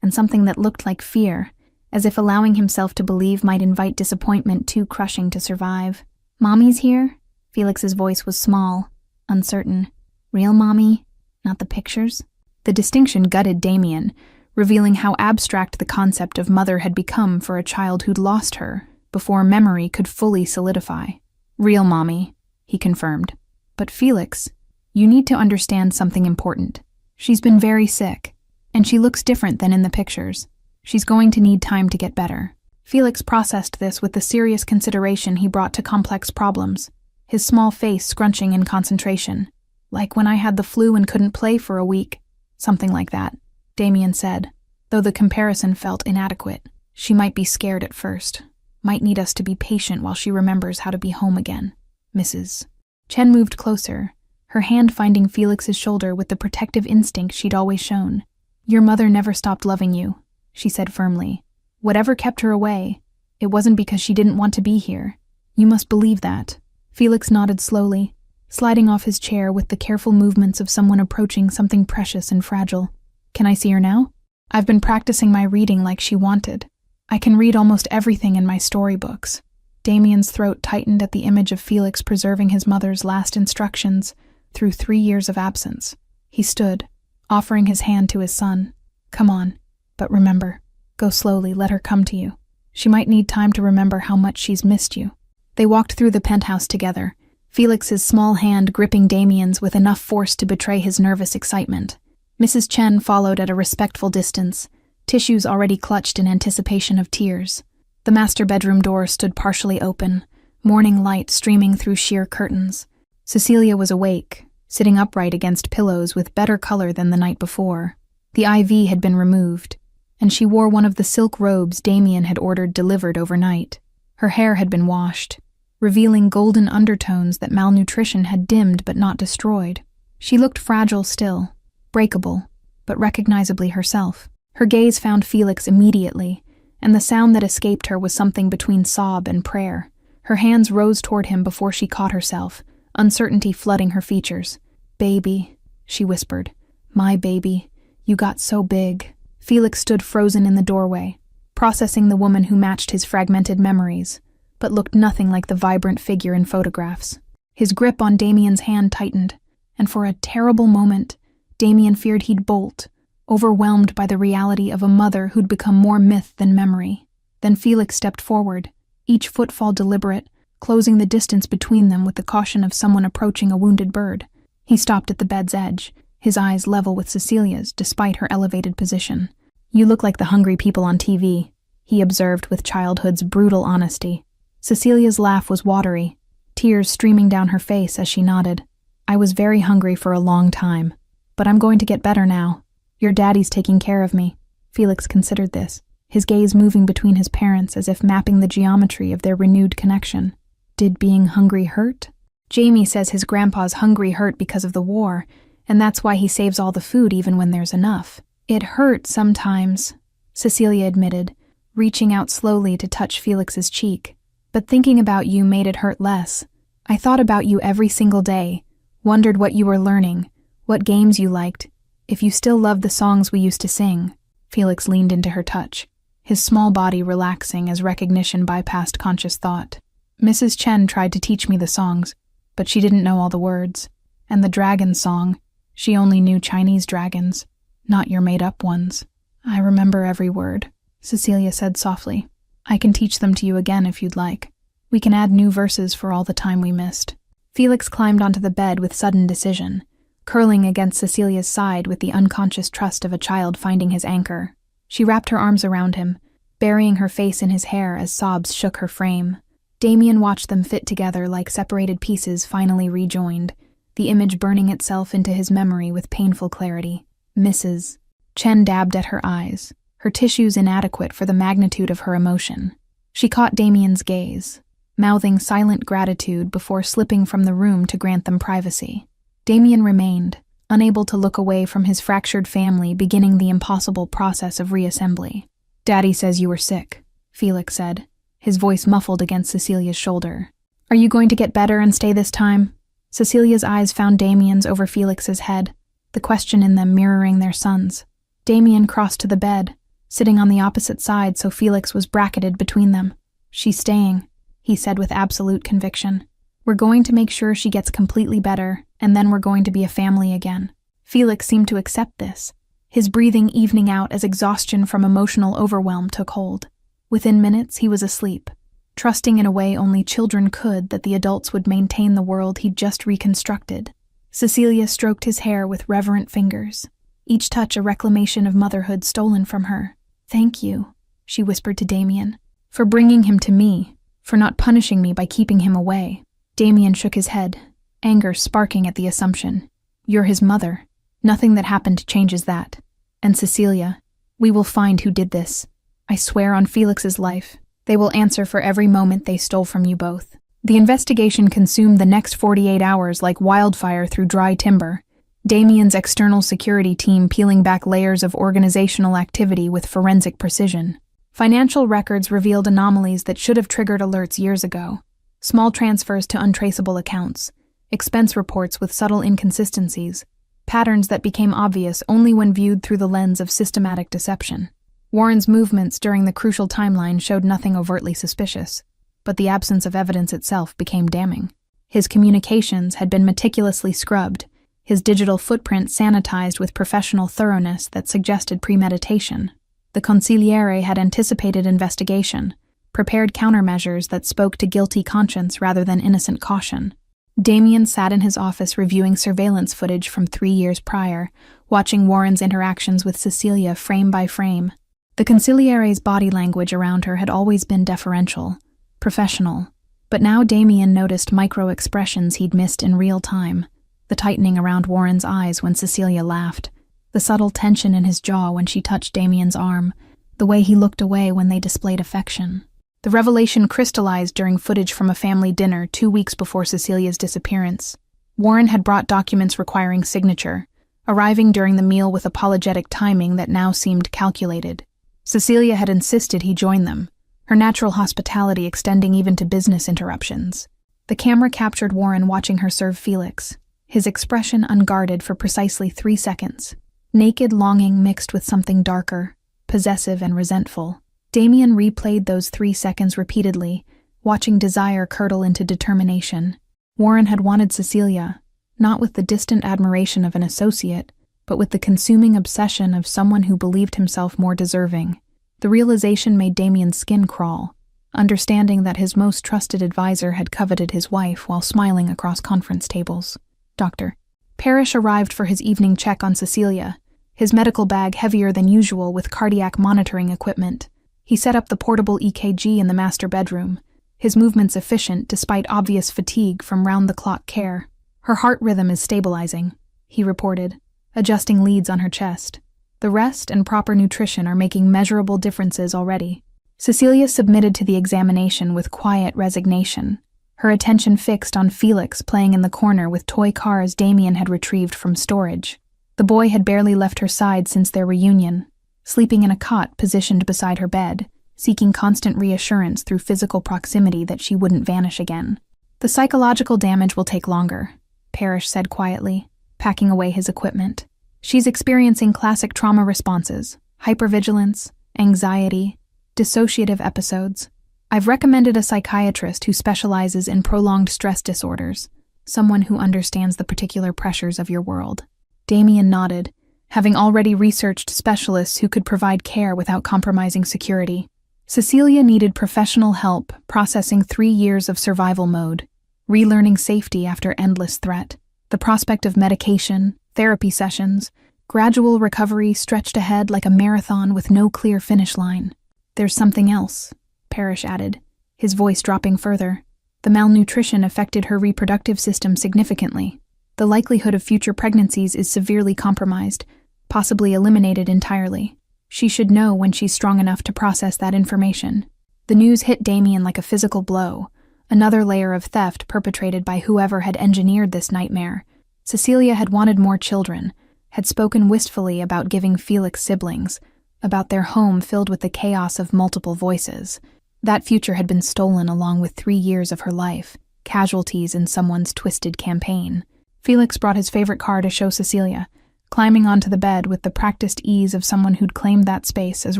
and something that looked like fear, as if allowing himself to believe might invite disappointment too crushing to survive. "Mommy's here?" Felix's voice was small, uncertain. "Real mommy? Not the pictures?" The distinction gutted Damien, revealing how abstract the concept of mother had become for a child who'd lost her before memory could fully solidify. "Real mommy," he confirmed. "But Felix, you need to understand something important. She's been very sick, and she looks different than in the pictures. She's going to need time to get better." Felix processed this with the serious consideration he brought to complex problems, his small face scrunching in concentration. "Like when I had the flu and couldn't play for a week." "Something like that," Damien said, though the comparison felt inadequate. "She might be scared at first. Might need us to be patient while she remembers how to be home again. Mrs. Chen moved closer, her hand finding Felix's shoulder with the protective instinct she'd always shown. "Your mother never stopped loving you," she said firmly. "Whatever kept her away, it wasn't because she didn't want to be here. You must believe that." Felix nodded slowly, sliding off his chair with the careful movements of someone approaching something precious and fragile. "Can I see her now? I've been practicing my reading like she wanted. I can read almost everything in my storybooks." Damien's throat tightened at the image of Felix preserving his mother's last instructions through 3 years of absence. He stood, offering his hand to his son. "Come on, but remember, go slowly, let her come to you. She might need time to remember how much she's missed you." They walked through the penthouse together, Felix's small hand gripping Damien's with enough force to betray his nervous excitement. Mrs. Chen followed at a respectful distance, tissues already clutched in anticipation of tears. The master bedroom door stood partially open, morning light streaming through sheer curtains. Cecilia was awake, sitting upright against pillows with better color than the night before. The IV had been removed, and she wore one of the silk robes Damien had ordered delivered overnight. Her hair had been washed, revealing golden undertones that malnutrition had dimmed but not destroyed. She looked fragile still, breakable, but recognizably herself. Her gaze found Felix immediately, and the sound that escaped her was something between sob and prayer. Her hands rose toward him before she caught herself, uncertainty flooding her features. "Baby," she whispered. "My baby, you got so big." Felix stood frozen in the doorway, processing the woman who matched his fragmented memories, but looked nothing like the vibrant figure in photographs. His grip on Damien's hand tightened, and for a terrible moment, Damien feared he'd bolt, overwhelmed by the reality of a mother who'd become more myth than memory. Then Felix stepped forward, each footfall deliberate, closing the distance between them with the caution of someone approaching a wounded bird. He stopped at the bed's edge, his eyes level with Cecilia's despite her elevated position. "You look like the hungry people on TV," he observed with childhood's brutal honesty. Cecilia's laugh was watery, tears streaming down her face as she nodded. "I was very hungry for a long time, but I'm going to get better now. Your daddy's taking care of me." Felix considered this, his gaze moving between his parents as if mapping the geometry of their renewed connection. Did being hungry hurt? "Jamie says his grandpa's hungry hurt because of the war, and that's why he saves all the food even when there's enough." "It hurt sometimes," Cecilia admitted, reaching out slowly to touch Felix's cheek. But thinking about you made it hurt less. I thought about you every single day, wondered what you were learning, what games you liked, if you still loved the songs we used to sing." Felix leaned into her touch, his small body relaxing as recognition bypassed conscious thought. "Mrs. Chen tried to teach me the songs, but she didn't know all the words. And the dragon song, she only knew Chinese dragons, not your made-up ones." "I remember every word," Cecilia said softly. "I can teach them to you again if you'd like. We can add new verses for all the time we missed." Felix climbed onto the bed with sudden decision, curling against Cecilia's side with the unconscious trust of a child finding his anchor. She wrapped her arms around him, burying her face in his hair as sobs shook her frame. Damien watched them fit together like separated pieces finally rejoined, the image burning itself into his memory with painful clarity. "Mrs. Chen dabbed at her eyes, her tissues inadequate for the magnitude of her emotion. She caught Damien's gaze, mouthing silent gratitude before slipping from the room to grant them privacy. Damien remained, unable to look away from his fractured family beginning the impossible process of reassembly. "Daddy says you were sick," Felix said, his voice muffled against Cecilia's shoulder. "Are you going to get better and stay this time?" Cecilia's eyes found Damien's over Felix's head, the question in them mirroring their son's. Damien crossed to the bed, sitting on the opposite side so Felix was bracketed between them. "She's staying," he said with absolute conviction. "We're going to make sure she gets completely better, and then we're going to be a family again." Felix seemed to accept this, his breathing evening out as exhaustion from emotional overwhelm took hold. Within minutes, he was asleep, trusting in a way only children could that the adults would maintain the world he'd just reconstructed. Cecilia stroked his hair with reverent fingers, each touch a reclamation of motherhood stolen from her. "Thank you," she whispered to Damien, "for bringing him to me, for not punishing me by keeping him away." Damien shook his head, anger sparking at the assumption. "You're his mother. Nothing that happened changes that. And Cecilia, we will find who did this. I swear on Felix's life, they will answer for every moment they stole from you both." The investigation consumed the next 48 hours like wildfire through dry timber, Damien's external security team peeling back layers of organizational activity with forensic precision. Financial records revealed anomalies that should have triggered alerts years ago. Small transfers to untraceable accounts, expense reports with subtle inconsistencies, patterns that became obvious only when viewed through the lens of systematic deception. Warren's movements during the crucial timeline showed nothing overtly suspicious, but the absence of evidence itself became damning. His communications had been meticulously scrubbed, his digital footprint sanitized with professional thoroughness that suggested premeditation. The consigliere had anticipated investigation, prepared countermeasures that spoke to guilty conscience rather than innocent caution. Damien sat in his office reviewing surveillance footage from 3 years prior, watching Warren's interactions with Cecilia frame by frame. The consigliere's body language around her had always been deferential, professional, but now Damien noticed micro-expressions he'd missed in real time, the tightening around Warren's eyes when Cecilia laughed, the subtle tension in his jaw when she touched Damien's arm, the way he looked away when they displayed affection. The revelation crystallized during footage from a family dinner 2 weeks before Cecilia's disappearance. Warren had brought documents requiring signature, arriving during the meal with apologetic timing that now seemed calculated. Cecilia had insisted he join them, her natural hospitality extending even to business interruptions. The camera captured Warren watching her serve Felix, his expression unguarded for precisely 3 seconds. Naked longing mixed with something darker, possessive and resentful. Damien replayed those 3 seconds repeatedly, watching desire curdle into determination. Warren had wanted Cecilia, not with the distant admiration of an associate, but with the consuming obsession of someone who believed himself more deserving. The realization made Damien's skin crawl, understanding that his most trusted advisor had coveted his wife while smiling across conference tables. Dr. Parrish arrived for his evening check on Cecilia, his medical bag heavier than usual with cardiac monitoring equipment. He set up the portable EKG in the master bedroom, his movements efficient despite obvious fatigue from round-the-clock care. "Her heart rhythm is stabilizing," he reported, adjusting leads on her chest. "The rest and proper nutrition are making measurable differences already." Cecilia submitted to the examination with quiet resignation, her attention fixed on Felix playing in the corner with toy cars Damien had retrieved from storage. The boy had barely left her side since their reunion, sleeping in a cot positioned beside her bed, seeking constant reassurance through physical proximity that she wouldn't vanish again. "The psychological damage will take longer," Parrish said quietly, packing away his equipment. "She's experiencing classic trauma responses, hypervigilance, anxiety, dissociative episodes. I've recommended a psychiatrist who specializes in prolonged stress disorders, someone who understands the particular pressures of your world." Damien nodded, having already researched specialists who could provide care without compromising security. Cecilia needed professional help processing 3 years of survival mode, relearning safety after endless threat. The prospect of medication, therapy sessions, gradual recovery stretched ahead like a marathon with no clear finish line. "There's something else," Parrish added, his voice dropping further. "The malnutrition affected her reproductive system significantly. The likelihood of future pregnancies is severely compromised, possibly eliminated entirely. She should know when she's strong enough to process that information." The news hit Damien like a physical blow, another layer of theft perpetrated by whoever had engineered this nightmare. Cecilia had wanted more children, had spoken wistfully about giving Felix siblings, about their home filled with the chaos of multiple voices. That future had been stolen along with 3 years of her life, casualties in someone's twisted campaign. Felix brought his favorite car to show Cecilia, climbing onto the bed with the practiced ease of someone who'd claimed that space as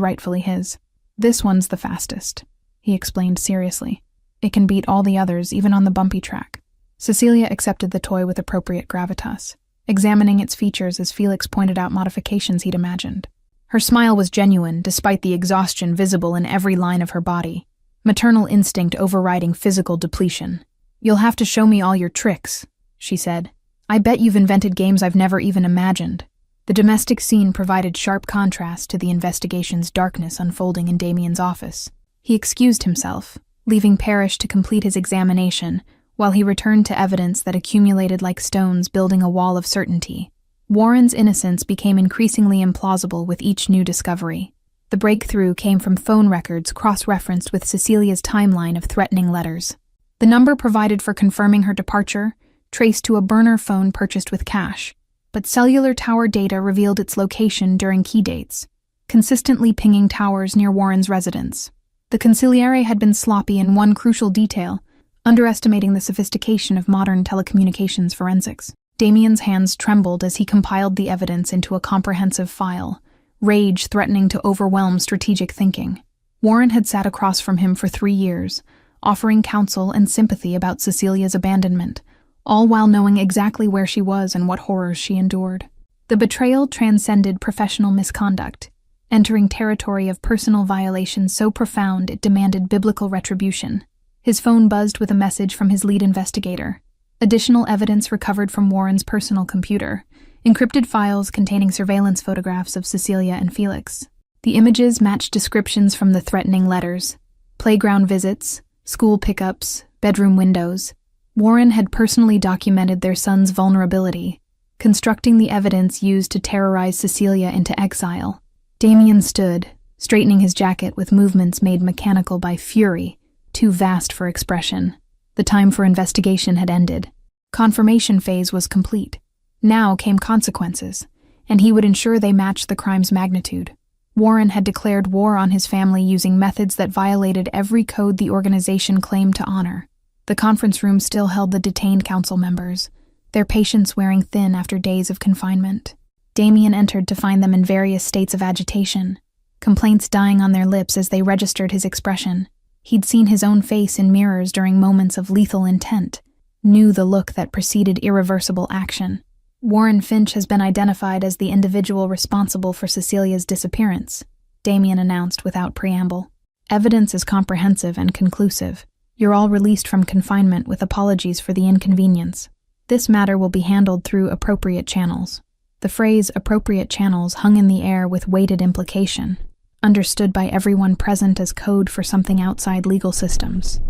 rightfully his. "This one's the fastest," he explained seriously. "It can beat all the others, even on the bumpy track." Cecilia accepted the toy with appropriate gravitas, examining its features as Felix pointed out modifications he'd imagined. Her smile was genuine, despite the exhaustion visible in every line of her body, maternal instinct overriding physical depletion. "You'll have to show me all your tricks," she said. "I bet you've invented games I've never even imagined." The domestic scene provided sharp contrast to the investigation's darkness unfolding in Damien's office. He excused himself, leaving Parrish to complete his examination, while he returned to evidence that accumulated like stones building a wall of certainty. Warren's innocence became increasingly implausible with each new discovery. The breakthrough came from phone records cross-referenced with Cecilia's timeline of threatening letters. The number provided for confirming her departure traced to a burner phone purchased with cash, but cellular tower data revealed its location during key dates, consistently pinging towers near Warren's residence. The consigliere had been sloppy in one crucial detail, underestimating the sophistication of modern telecommunications forensics. Damien's hands trembled as he compiled the evidence into a comprehensive file, rage threatening to overwhelm strategic thinking. Warren had sat across from him for 3 years, offering counsel and sympathy about Cecilia's abandonment, all while knowing exactly where she was and what horrors she endured. The betrayal transcended professional misconduct, entering territory of personal violation so profound it demanded biblical retribution. His phone buzzed with a message from his lead investigator. Additional evidence recovered from Warren's personal computer, encrypted files containing surveillance photographs of Cecilia and Felix. The images matched descriptions from the threatening letters: playground visits, school pickups, bedroom windows. Warren had personally documented their son's vulnerability, constructing the evidence used to terrorize Cecilia into exile. Damien stood, straightening his jacket with movements made mechanical by fury, too vast for expression. The time for investigation had ended. Confirmation phase was complete. Now came consequences, and he would ensure they matched the crime's magnitude. Warren had declared war on his family using methods that violated every code the organization claimed to honor. The conference room still held the detained council members, their patience wearing thin after days of confinement. Damien entered to find them in various states of agitation, complaints dying on their lips as they registered his expression. He'd seen his own face in mirrors during moments of lethal intent, knew the look that preceded irreversible action. Warren Finch has been identified as the individual responsible for Cecilia's disappearance, Damien announced without preamble. Evidence is comprehensive and conclusive. You're all released from confinement with apologies for the inconvenience. This matter will be handled through appropriate channels. The phrase appropriate channels hung in the air with weighted implication, understood by everyone present as code for something outside legal systems.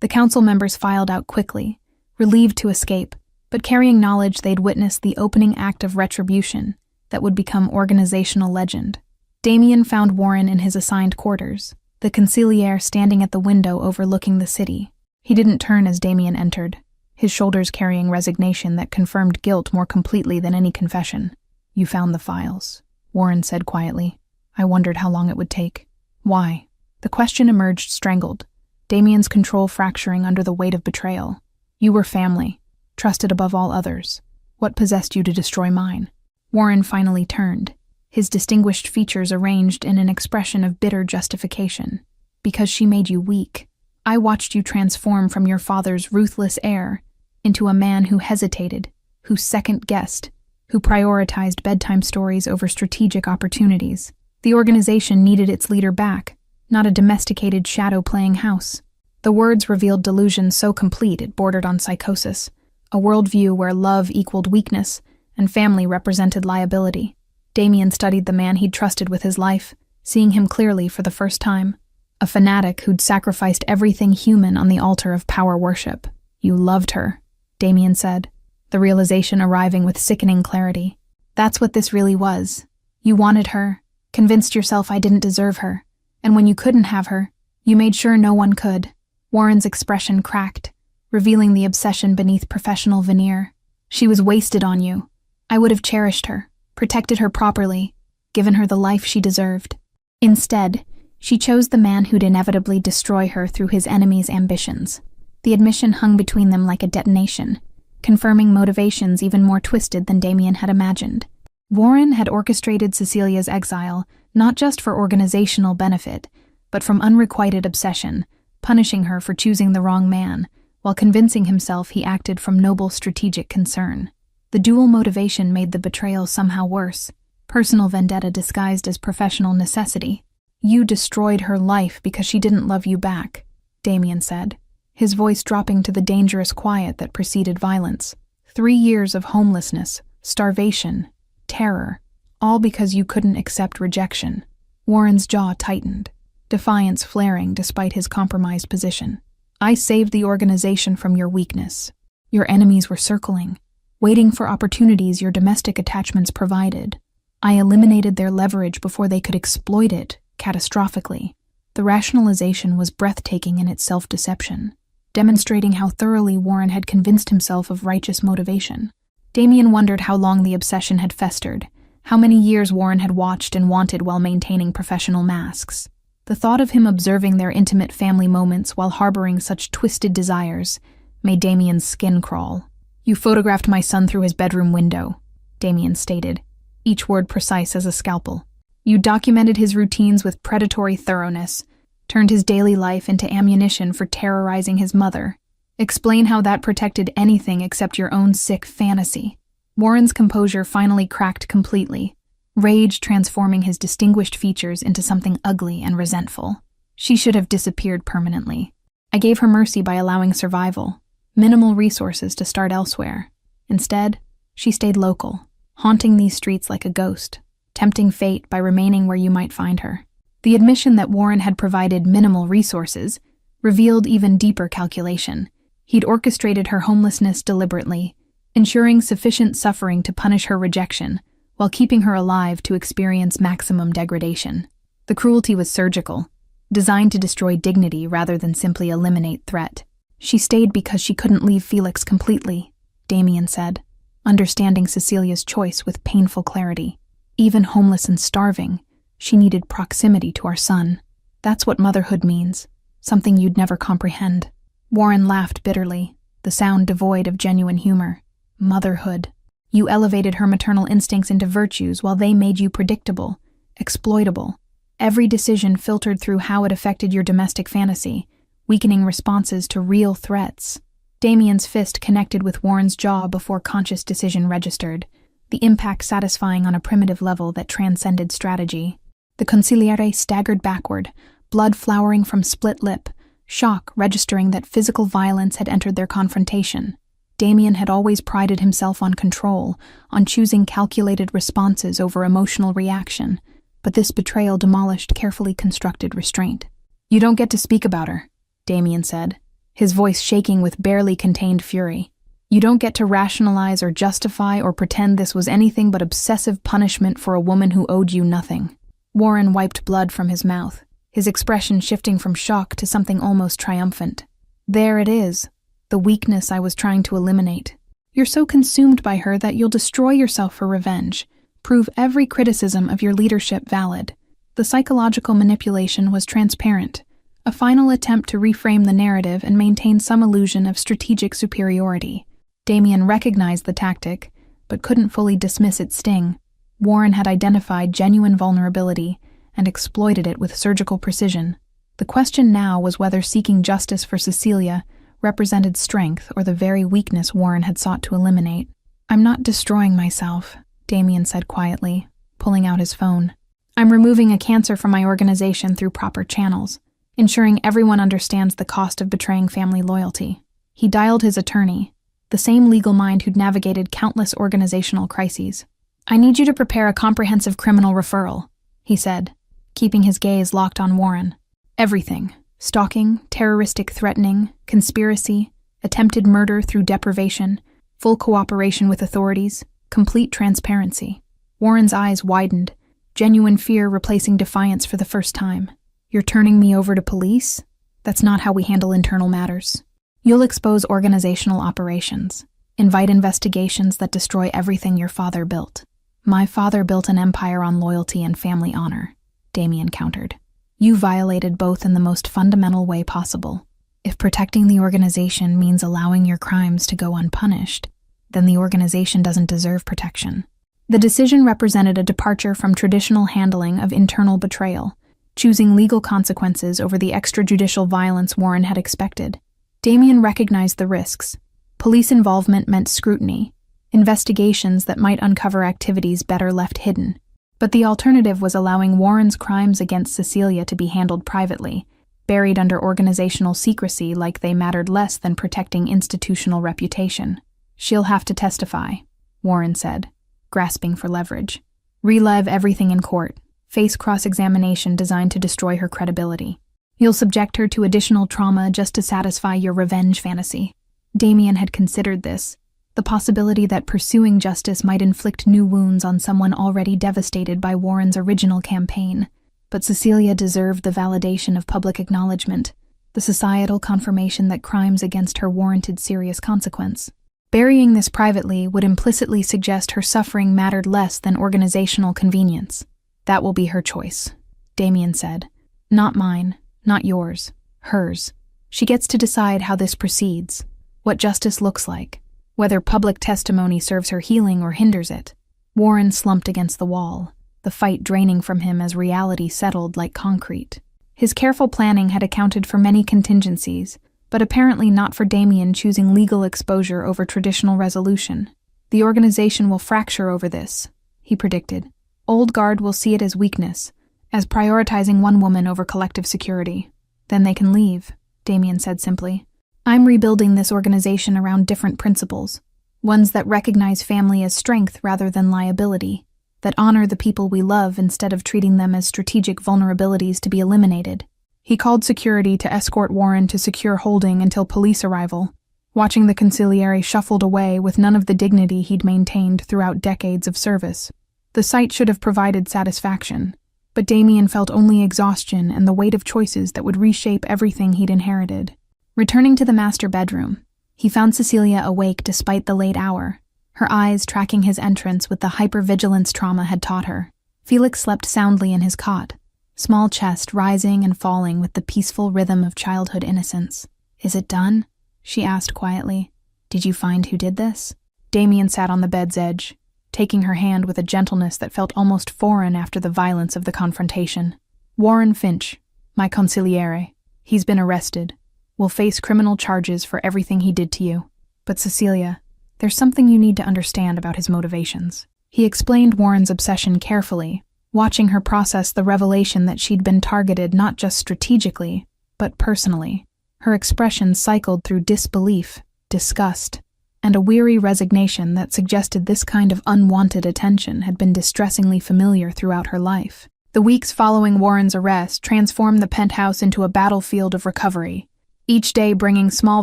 The council members filed out quickly, relieved to escape, but carrying knowledge they'd witnessed the opening act of retribution that would become organizational legend. Damien found Warren in his assigned quarters, the consigliere standing at the window overlooking the city. He didn't turn as Damien entered, his shoulders carrying resignation that confirmed guilt more completely than any confession. "You found the files," Warren said quietly. "I wondered how long it would take." "Why?" The question emerged strangled, Damien's control fracturing under the weight of betrayal. You were family, trusted above all others. What possessed you to destroy mine? Warren finally turned, his distinguished features arranged in an expression of bitter justification. Because she made you weak. I watched you transform from your father's ruthless heir into a man who hesitated, who second-guessed, who prioritized bedtime stories over strategic opportunities. The organization needed its leader back, not a domesticated shadow-playing house. The words revealed delusion so complete it bordered on psychosis, a worldview where love equaled weakness and family represented liability. Damien studied the man he'd trusted with his life, seeing him clearly for the first time. A fanatic who'd sacrificed everything human on the altar of power worship. You loved her, Damien said, the realization arriving with sickening clarity. That's what this really was. You wanted her, convinced yourself I didn't deserve her, and when you couldn't have her, you made sure no one could. Warren's expression cracked, revealing the obsession beneath professional veneer. She was wasted on you. I would have cherished her, protected her properly, given her the life she deserved. Instead, she chose the man who'd inevitably destroy her through his enemy's ambitions. The admission hung between them like a detonation, confirming motivations even more twisted than Damien had imagined. Warren had orchestrated Cecilia's exile, not just for organizational benefit, but from unrequited obsession, punishing her for choosing the wrong man, while convincing himself he acted from noble strategic concern. The dual motivation made the betrayal somehow worse, personal vendetta disguised as professional necessity. You destroyed her life because she didn't love you back, Damien said, his voice dropping to the dangerous quiet that preceded violence. 3 years of homelessness, starvation, terror, all because you couldn't accept rejection. Warren's jaw tightened, defiance flaring despite his compromised position. I saved the organization from your weakness. Your enemies were circling, waiting for opportunities your domestic attachments provided. I eliminated their leverage before they could exploit it, catastrophically. The rationalization was breathtaking in its self-deception, demonstrating how thoroughly Warren had convinced himself of righteous motivation. Damien wondered how long the obsession had festered, how many years Warren had watched and wanted while maintaining professional masks. The thought of him observing their intimate family moments while harboring such twisted desires made Damien's skin crawl. You photographed my son through his bedroom window, Damien stated, each word precise as a scalpel. You documented his routines with predatory thoroughness, turned his daily life into ammunition for terrorizing his mother. Explain how that protected anything except your own sick fantasy. Warren's composure finally cracked completely, rage transforming his distinguished features into something ugly and resentful. She should have disappeared permanently. I gave her mercy by allowing survival, minimal resources to start elsewhere. Instead, she stayed local, haunting these streets like a ghost, tempting fate by remaining where you might find her. The admission that Warren had provided minimal resources revealed even deeper calculation. He'd orchestrated her homelessness deliberately, ensuring sufficient suffering to punish her rejection, while keeping her alive to experience maximum degradation. The cruelty was surgical, designed to destroy dignity rather than simply eliminate threat. She stayed because she couldn't leave Felix completely, Damien said, understanding Cecilia's choice with painful clarity. Even homeless and starving, she needed proximity to our son. That's what motherhood means, something you'd never comprehend. Warren laughed bitterly, the sound devoid of genuine humor. Motherhood. You elevated her maternal instincts into virtues while they made you predictable, exploitable. Every decision filtered through how it affected your domestic fantasy, weakening responses to real threats. Damien's fist connected with Warren's jaw before conscious decision registered, the impact satisfying on a primitive level that transcended strategy. The consigliere staggered backward, blood flowering from split lip, shock registering that physical violence had entered their confrontation. Damien had always prided himself on control, on choosing calculated responses over emotional reaction, but this betrayal demolished carefully constructed restraint. You don't get to speak about her, Damien said, his voice shaking with barely contained fury. You don't get to rationalize or justify or pretend this was anything but obsessive punishment for a woman who owed you nothing. Warren wiped blood from his mouth, his expression shifting from shock to something almost triumphant. There it is, the weakness I was trying to eliminate. You're so consumed by her that you'll destroy yourself for revenge, prove every criticism of your leadership valid. The psychological manipulation was transparent, a final attempt to reframe the narrative and maintain some illusion of strategic superiority. Damien recognized the tactic, but couldn't fully dismiss its sting. Warren had identified genuine vulnerability and exploited it with surgical precision. The question now was whether seeking justice for Cecilia represented strength or the very weakness Warren had sought to eliminate. "I'm not destroying myself," Damien said quietly, pulling out his phone. "I'm removing a cancer from my organization through proper channels, ensuring everyone understands the cost of betraying family loyalty." He dialed his attorney, the same legal mind who'd navigated countless organizational crises. "I need you to prepare a comprehensive criminal referral," he said, keeping his gaze locked on Warren. "Everything: stalking, terroristic threatening, conspiracy, attempted murder through deprivation, full cooperation with authorities, complete transparency." Warren's eyes widened, genuine fear replacing defiance for the first time. "You're turning me over to police? That's not how we handle internal matters. You'll expose organizational operations, invite investigations that destroy everything your father built." "My father built an empire on loyalty and family honor," Damien countered. "You violated both in the most fundamental way possible. If protecting the organization means allowing your crimes to go unpunished, then the organization doesn't deserve protection." The decision represented a departure from traditional handling of internal betrayal, choosing legal consequences over the extrajudicial violence Warren had expected. Damien recognized the risks. Police involvement meant scrutiny, investigations that might uncover activities better left hidden. But the alternative was allowing Warren's crimes against Cecilia to be handled privately, buried under organizational secrecy like they mattered less than protecting institutional reputation. "She'll have to testify," Warren said, grasping for leverage. "Relive everything in court, face cross-examination designed to destroy her credibility. You'll subject her to additional trauma just to satisfy your revenge fantasy." Damien had considered this, the possibility that pursuing justice might inflict new wounds on someone already devastated by Warren's original campaign. But Cecilia deserved the validation of public acknowledgement, the societal confirmation that crimes against her warranted serious consequence. Burying this privately would implicitly suggest her suffering mattered less than organizational convenience. "That will be her choice," Damien said. "Not mine, not yours, hers. She gets to decide how this proceeds, what justice looks like, whether public testimony serves her healing or hinders it." Warren slumped against the wall, the fight draining from him as reality settled like concrete. His careful planning had accounted for many contingencies, but apparently not for Damien choosing legal exposure over traditional resolution. "The organization will fracture over this," he predicted. "Old guard will see it as weakness, as prioritizing one woman over collective security. Then they can leave," Damien said simply. "I'm rebuilding this organization around different principles, ones that recognize family as strength rather than liability, that honor the people we love instead of treating them as strategic vulnerabilities to be eliminated." He called security to escort Warren to secure holding until police arrival, watching the consigliere shuffled away with none of the dignity he'd maintained throughout decades of service. The sight should have provided satisfaction, but Damien felt only exhaustion and the weight of choices that would reshape everything he'd inherited. Returning to the master bedroom, he found Cecilia awake despite the late hour, her eyes tracking his entrance with the hypervigilance trauma had taught her. Felix slept soundly in his cot, small chest rising and falling with the peaceful rhythm of childhood innocence. "Is it done?" she asked quietly. "Did you find who did this?" Damien sat on the bed's edge, taking her hand with a gentleness that felt almost foreign after the violence of the confrontation. "Warren Finch, my consigliere. He's been arrested. Will face criminal charges for everything he did to you. But Cecilia, there's something you need to understand about his motivations." He explained Warren's obsession carefully, watching her process the revelation that she'd been targeted not just strategically, but personally. Her expression cycled through disbelief, disgust, and a weary resignation that suggested this kind of unwanted attention had been distressingly familiar throughout her life. The weeks following Warren's arrest transformed the penthouse into a battlefield of recovery, each day bringing small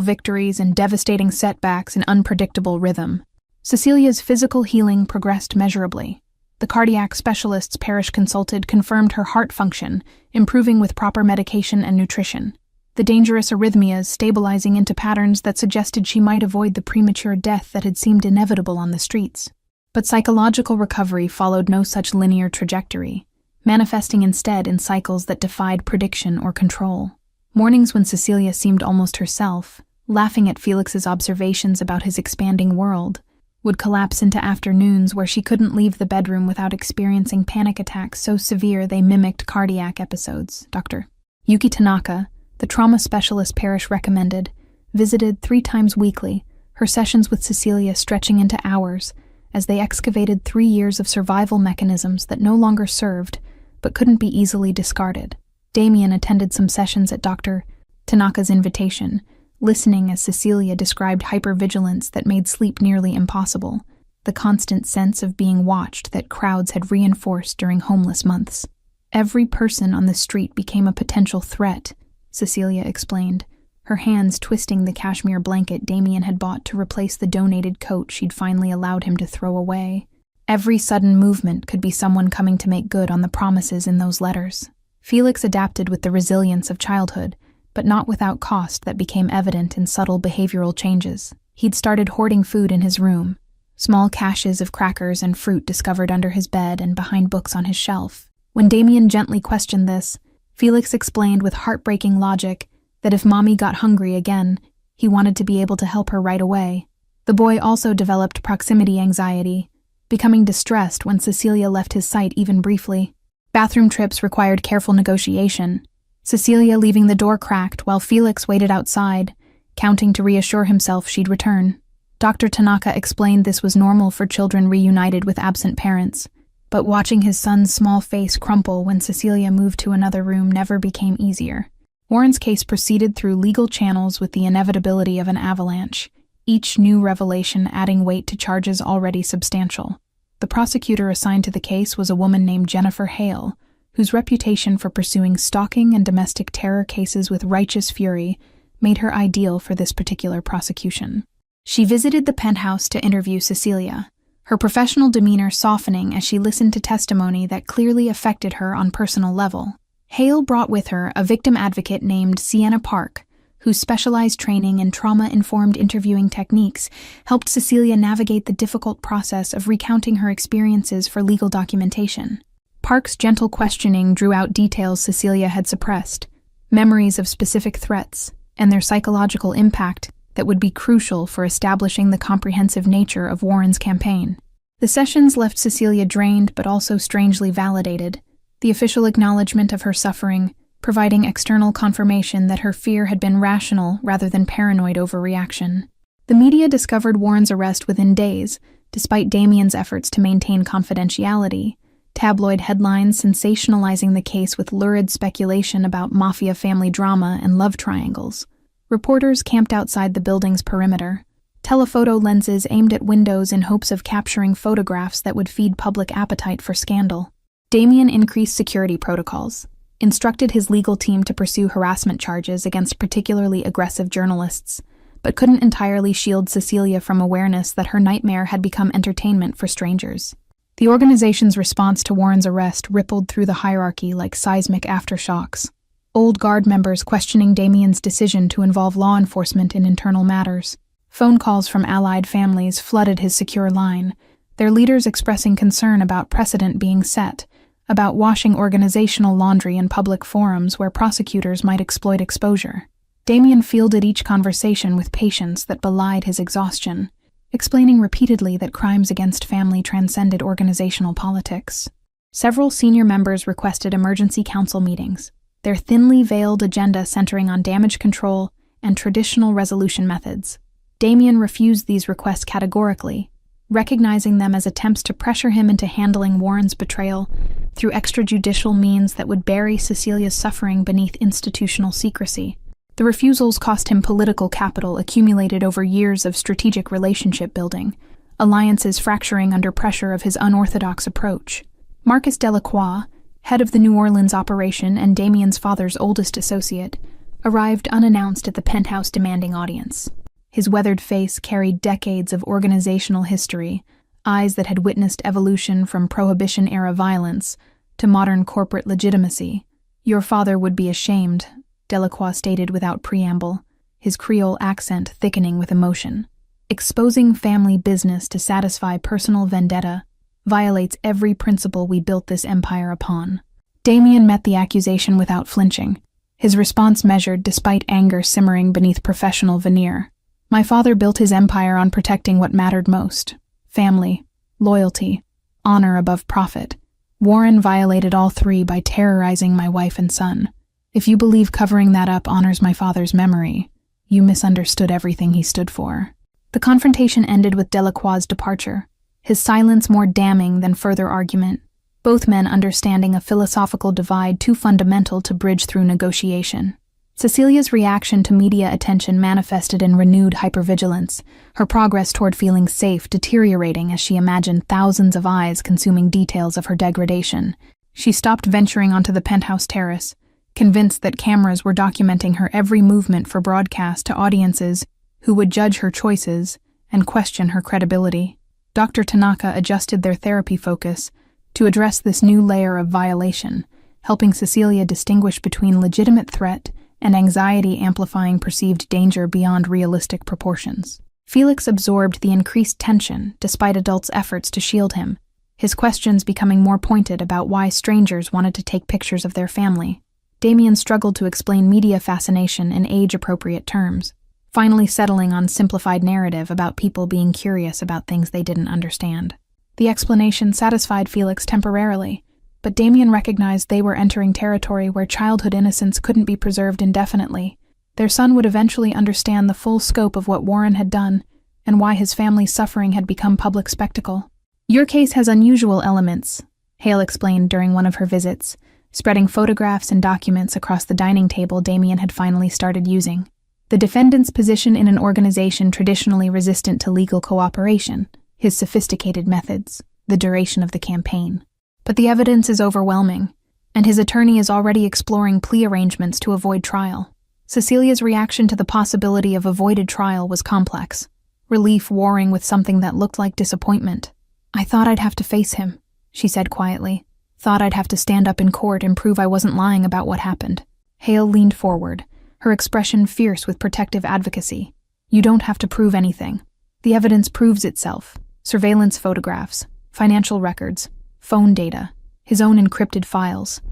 victories and devastating setbacks in unpredictable rhythm. Cecilia's physical healing progressed measurably. The cardiac specialists Parrish consulted confirmed her heart function, improving with proper medication and nutrition. The dangerous arrhythmias stabilizing into patterns that suggested she might avoid the premature death that had seemed inevitable on the streets. But psychological recovery followed no such linear trajectory. manifesting instead in cycles that defied prediction or control. Mornings when Cecilia seemed almost herself, laughing at Felix's observations about his expanding world, would collapse into afternoons where she couldn't leave the bedroom without experiencing panic attacks so severe they mimicked cardiac episodes. Dr. Yuki Tanaka, the trauma specialist Parrish recommended, visited 3 times weekly, her sessions with Cecilia stretching into hours as they excavated 3 years of survival mechanisms that no longer served but couldn't be easily discarded. Damien attended some sessions at Dr. Tanaka's invitation, listening as Cecilia described hypervigilance that made sleep nearly impossible, the constant sense of being watched that crowds had reinforced during homeless months. Every person on the street became a potential threat, Cecilia explained, her hands twisting the cashmere blanket Damien had bought to replace the donated coat she'd finally allowed him to throw away. Every sudden movement could be someone coming to make good on the promises in those letters. Felix adapted with the resilience of childhood, but not without cost that became evident in subtle behavioral changes. He'd started hoarding food in his room, small caches of crackers and fruit discovered under his bed and behind books on his shelf. When Damien gently questioned this, Felix explained with heartbreaking logic that if Mommy got hungry again, he wanted to be able to help her right away. The boy also developed proximity anxiety, becoming distressed when Cecilia left his sight even briefly. Bathroom trips required careful negotiation, Cecilia leaving the door cracked while Felix waited outside, counting to reassure himself she'd return. Dr. Tanaka explained this was normal for children reunited with absent parents, but watching his son's small face crumple when Cecilia moved to another room never became easier. Warren's case proceeded through legal channels with the inevitability of an avalanche, each new revelation adding weight to charges already substantial. The prosecutor assigned to the case was a woman named Jennifer Hale, whose reputation for pursuing stalking and domestic terror cases with righteous fury made her ideal for this particular prosecution. She visited the penthouse to interview Cecilia, her professional demeanor softening as she listened to testimony that clearly affected her on personal level. Hale brought with her a victim advocate named Sienna Park, whose specialized training in trauma-informed interviewing techniques helped Cecilia navigate the difficult process of recounting her experiences for legal documentation. Park's gentle questioning drew out details Cecilia had suppressed, memories of specific threats, and their psychological impact that would be crucial for establishing the comprehensive nature of Warren's campaign. The sessions left Cecilia drained but also strangely validated, the official acknowledgement of her suffering, providing external confirmation that her fear had been rational rather than paranoid overreaction. The media discovered Warren's arrest within days, despite Damien's efforts to maintain confidentiality, tabloid headlines sensationalizing the case with lurid speculation about mafia family drama and love triangles. Reporters camped outside the building's perimeter, telephoto lenses aimed at windows in hopes of capturing photographs that would feed public appetite for scandal. Damien increased security protocols, instructed his legal team to pursue harassment charges against particularly aggressive journalists, but couldn't entirely shield Cecilia from awareness that her nightmare had become entertainment for strangers. The organization's response to Warren's arrest rippled through the hierarchy like seismic aftershocks. Old Guard members questioning Damien's decision to involve law enforcement in internal matters. Phone calls from allied families flooded his secure line, their leaders expressing concern about precedent being set, about washing organizational laundry in public forums where prosecutors might exploit exposure. Damien fielded each conversation with patience that belied his exhaustion, explaining repeatedly that crimes against family transcended organizational politics. Several senior members requested emergency council meetings, their thinly veiled agenda centering on damage control and traditional resolution methods. Damien refused these requests categorically, recognizing them as attempts to pressure him into handling Warren's betrayal through extrajudicial means that would bury Cecilia's suffering beneath institutional secrecy. The refusals cost him political capital accumulated over years of strategic relationship building, alliances fracturing under pressure of his unorthodox approach. Marcus Delacroix, head of the New Orleans operation and Damien's father's oldest associate, arrived unannounced at the penthouse demanding audience. His weathered face carried decades of organizational history, eyes that had witnessed evolution from Prohibition-era violence to modern corporate legitimacy. "Your father would be ashamed," Delacroix stated without preamble, his Creole accent thickening with emotion. "Exposing family business to satisfy personal vendetta violates every principle we built this empire upon." Damien met the accusation without flinching, his response measured despite anger simmering beneath professional veneer. My father built his empire on protecting what mattered most: family, loyalty, honor above profit. Warren violated all three by terrorizing my wife and son. If you believe covering that up honors my father's memory, you misunderstood everything he stood for. The confrontation ended with Delacroix's departure, his silence more damning than further argument, both men understanding a philosophical divide too fundamental to bridge through negotiation. Cecilia's reaction to media attention manifested in renewed hypervigilance, her progress toward feeling safe deteriorating as she imagined thousands of eyes consuming details of her degradation. She stopped venturing onto the penthouse terrace, convinced that cameras were documenting her every movement for broadcast to audiences who would judge her choices and question her credibility. Dr. Tanaka adjusted their therapy focus to address this new layer of violation, helping Cecilia distinguish between legitimate threat and anxiety-amplifying perceived danger beyond realistic proportions. Felix absorbed the increased tension despite adults' efforts to shield him, his questions becoming more pointed about why strangers wanted to take pictures of their family. Damien struggled to explain media fascination in age-appropriate terms, finally settling on simplified narrative about people being curious about things they didn't understand. The explanation satisfied Felix temporarily, but Damien recognized they were entering territory where childhood innocence couldn't be preserved indefinitely. Their son would eventually understand the full scope of what Warren had done and why his family's suffering had become public spectacle. Your case has unusual elements, Hale explained during one of her visits, spreading photographs and documents across the dining table Damien had finally started using. The defendant's position in an organization traditionally resistant to legal cooperation, his sophisticated methods, the duration of the campaign. But the evidence is overwhelming, and his attorney is already exploring plea arrangements to avoid trial. Cecilia's reaction to the possibility of avoided trial was complex, relief warring with something that looked like disappointment. I thought I'd have to face him, she said quietly. Thought I'd have to stand up in court and prove I wasn't lying about what happened. Hale leaned forward, her expression fierce with protective advocacy. You don't have to prove anything. The evidence proves itself. Surveillance photographs, financial records, phone data, his own encrypted files.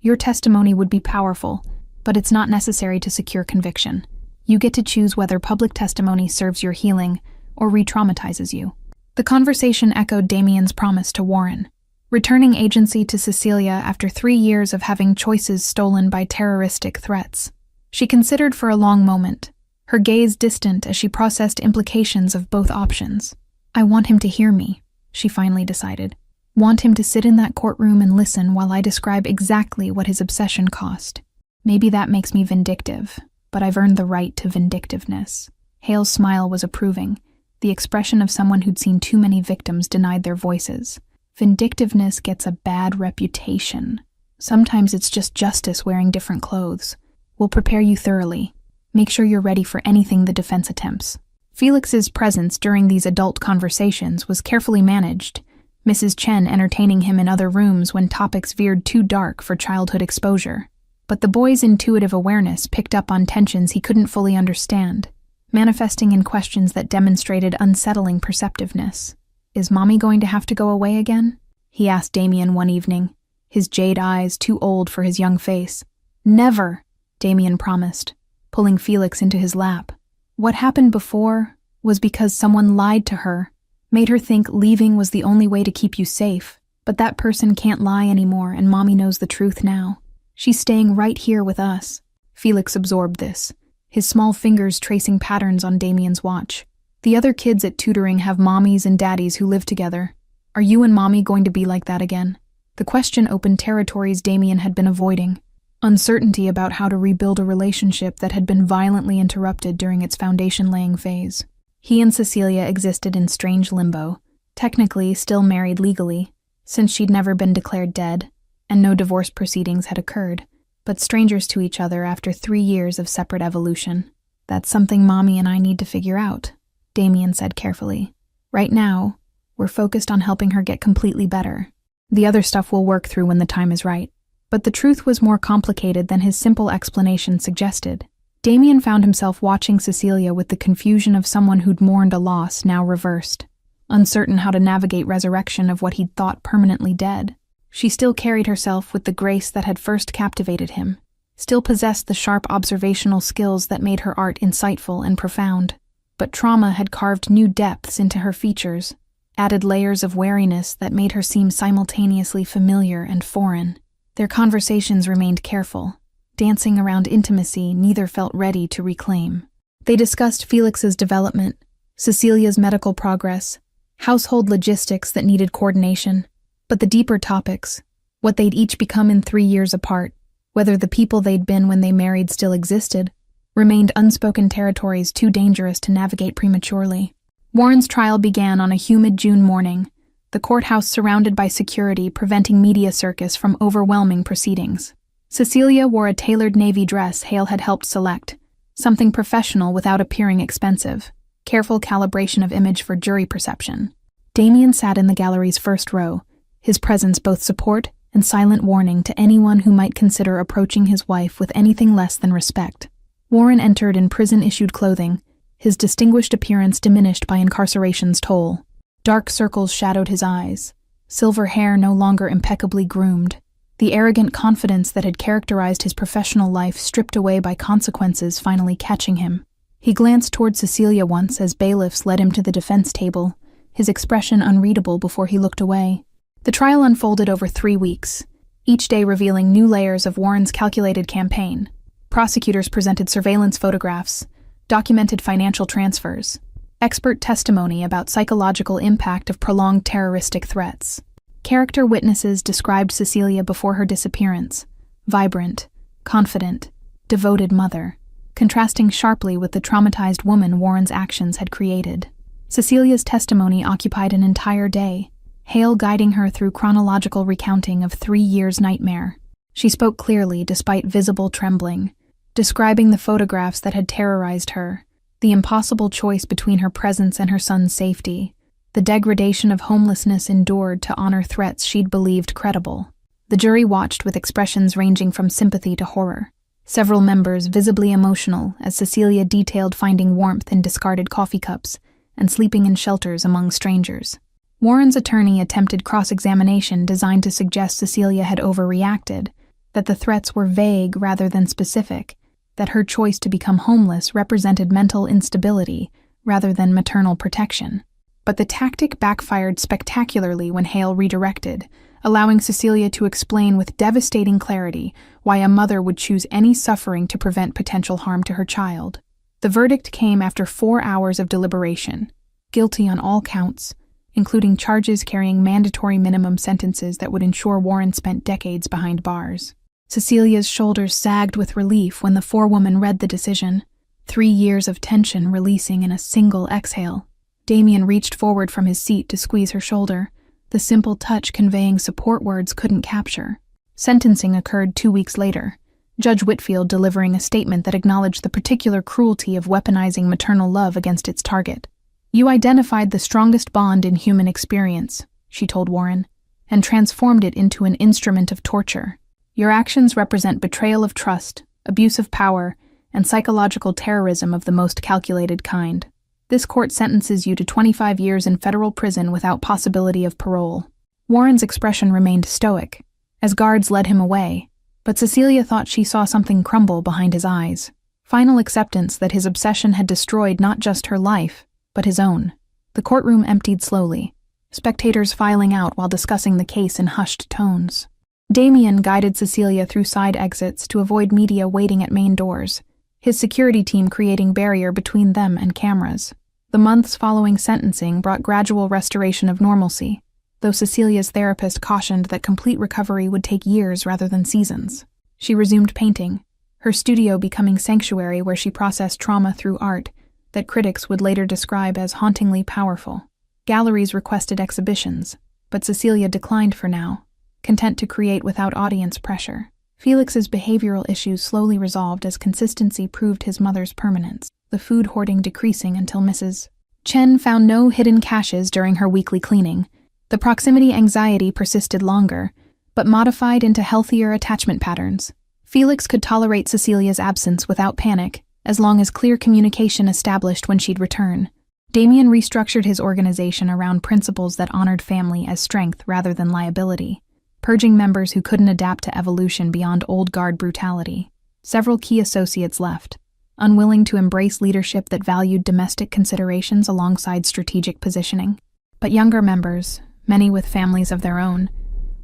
Your testimony would be powerful, but it's not necessary to secure conviction. You get to choose whether public testimony serves your healing or re-traumatizes you. The conversation echoed Damien's promise to Warren, returning agency to Cecilia after 3 years of having choices stolen by terroristic threats. She considered for a long moment, her gaze distant as she processed implications of both options. I want him to hear me, she finally decided. Want him to sit in that courtroom and listen while I describe exactly what his obsession cost. Maybe that makes me vindictive, but I've earned the right to vindictiveness. Hale's smile was approving, the expression of someone who'd seen too many victims denied their voices. Vindictiveness gets a bad reputation. Sometimes it's just justice wearing different clothes. We'll prepare you thoroughly. Make sure you're ready for anything the defense attempts. Felix's presence during these adult conversations was carefully managed, Mrs. Chen entertaining him in other rooms when topics veered too dark for childhood exposure. But the boy's intuitive awareness picked up on tensions he couldn't fully understand, manifesting in questions that demonstrated unsettling perceptiveness. Is Mommy going to have to go away again? He asked Damien one evening, his jade eyes too old for his young face. Never, Damien promised, pulling Felix into his lap. What happened before was because someone lied to her, made her think leaving was the only way to keep you safe. But that person can't lie anymore, and Mommy knows the truth now. She's staying right here with us. Felix absorbed this, his small fingers tracing patterns on Damien's watch. The other kids at tutoring have mommies and daddies who live together. Are you and Mommy going to be like that again? The question opened territories Damien had been avoiding. Uncertainty about how to rebuild a relationship that had been violently interrupted during its foundation-laying phase. He and Cecilia existed in strange limbo, technically still married legally, since she'd never been declared dead, and no divorce proceedings had occurred, but strangers to each other after 3 years of separate evolution. That's something Mommy and I need to figure out, Damien said carefully. Right now, we're focused on helping her get completely better. The other stuff we'll work through when the time is right. But the truth was more complicated than his simple explanation suggested. Damien found himself watching Cecilia with the confusion of someone who'd mourned a loss now reversed, uncertain how to navigate resurrection of what he'd thought permanently dead. She still carried herself with the grace that had first captivated him, still possessed the sharp observational skills that made her art insightful and profound. But trauma had carved new depths into her features, added layers of wariness that made her seem simultaneously familiar and foreign. Their conversations remained careful, dancing around intimacy neither felt ready to reclaim. They discussed Felix's development, Cecilia's medical progress, household logistics that needed coordination, but the deeper topics, what they'd each become in 3 years apart, whether the people they'd been when they married still existed, remained unspoken territories too dangerous to navigate prematurely. Warren's trial began on a humid June morning, the courthouse surrounded by security preventing media circus from overwhelming proceedings. Cecilia wore a tailored navy dress Hale had helped select, something professional without appearing expensive, careful calibration of image for jury perception. Damien sat in the gallery's first row, his presence both support and silent warning to anyone who might consider approaching his wife with anything less than respect. Warren entered in prison-issued clothing, his distinguished appearance diminished by incarceration's toll. Dark circles shadowed his eyes, silver hair no longer impeccably groomed, the arrogant confidence that had characterized his professional life stripped away by consequences finally catching him. He glanced toward Cecilia once as bailiffs led him to the defense table, his expression unreadable before he looked away. The trial unfolded over 3 weeks, each day revealing new layers of Warren's calculated campaign. Prosecutors presented surveillance photographs, documented financial transfers, expert testimony about psychological impact of prolonged terroristic threats. Character witnesses described Cecilia before her disappearance, vibrant, confident, devoted mother, contrasting sharply with the traumatized woman Warren's actions had created. Cecilia's testimony occupied an entire day, Hale guiding her through chronological recounting of 3 years' nightmare. She spoke clearly despite visible trembling, describing the photographs that had terrorized her, the impossible choice between her presence and her son's safety, the degradation of homelessness endured to honor threats she'd believed credible. The jury watched with expressions ranging from sympathy to horror, several members visibly emotional as Cecilia detailed finding warmth in discarded coffee cups and sleeping in shelters among strangers. Warren's attorney attempted cross-examination designed to suggest Cecilia had overreacted, that the threats were vague rather than specific, that her choice to become homeless represented mental instability rather than maternal protection. But the tactic backfired spectacularly when Hale redirected, allowing Cecilia to explain with devastating clarity why a mother would choose any suffering to prevent potential harm to her child. The verdict came after 4 hours of deliberation, guilty on all counts, including charges carrying mandatory minimum sentences that would ensure Warren spent decades behind bars. Cecilia's shoulders sagged with relief when the forewoman read the decision, 3 years of tension releasing in a single exhale. Damien reached forward from his seat to squeeze her shoulder, the simple touch conveying support words couldn't capture. Sentencing occurred 2 weeks later, Judge Whitfield delivering a statement that acknowledged the particular cruelty of weaponizing maternal love against its target. "You identified the strongest bond in human experience," she told Warren, "and transformed it into an instrument of torture. Your actions represent betrayal of trust, abuse of power, and psychological terrorism of the most calculated kind. This court sentences you to 25 years in federal prison without possibility of parole." Warren's expression remained stoic, as guards led him away, but Cecilia thought she saw something crumble behind his eyes. Final acceptance that his obsession had destroyed not just her life, but his own. The courtroom emptied slowly, spectators filing out while discussing the case in hushed tones. Damien guided Cecilia through side exits to avoid media waiting at main doors, his security team creating barrier between them and cameras. The months following sentencing brought gradual restoration of normalcy, though Cecilia's therapist cautioned that complete recovery would take years rather than seasons. She resumed painting, her studio becoming sanctuary where she processed trauma through art that critics would later describe as hauntingly powerful. Galleries requested exhibitions, but Cecilia declined for now, content to create without audience pressure. Felix's behavioral issues slowly resolved as consistency proved his mother's permanence, the food hoarding decreasing until Mrs. Chen found no hidden caches during her weekly cleaning. The proximity anxiety persisted longer, but modified into healthier attachment patterns. Felix could tolerate Cecilia's absence without panic, as long as clear communication established when she'd return. Damien restructured his organization around principles that honored family as strength rather than liability. purging members who couldn't adapt to evolution beyond old guard brutality. Several key associates left, unwilling to embrace leadership that valued domestic considerations alongside strategic positioning. But younger members, many with families of their own,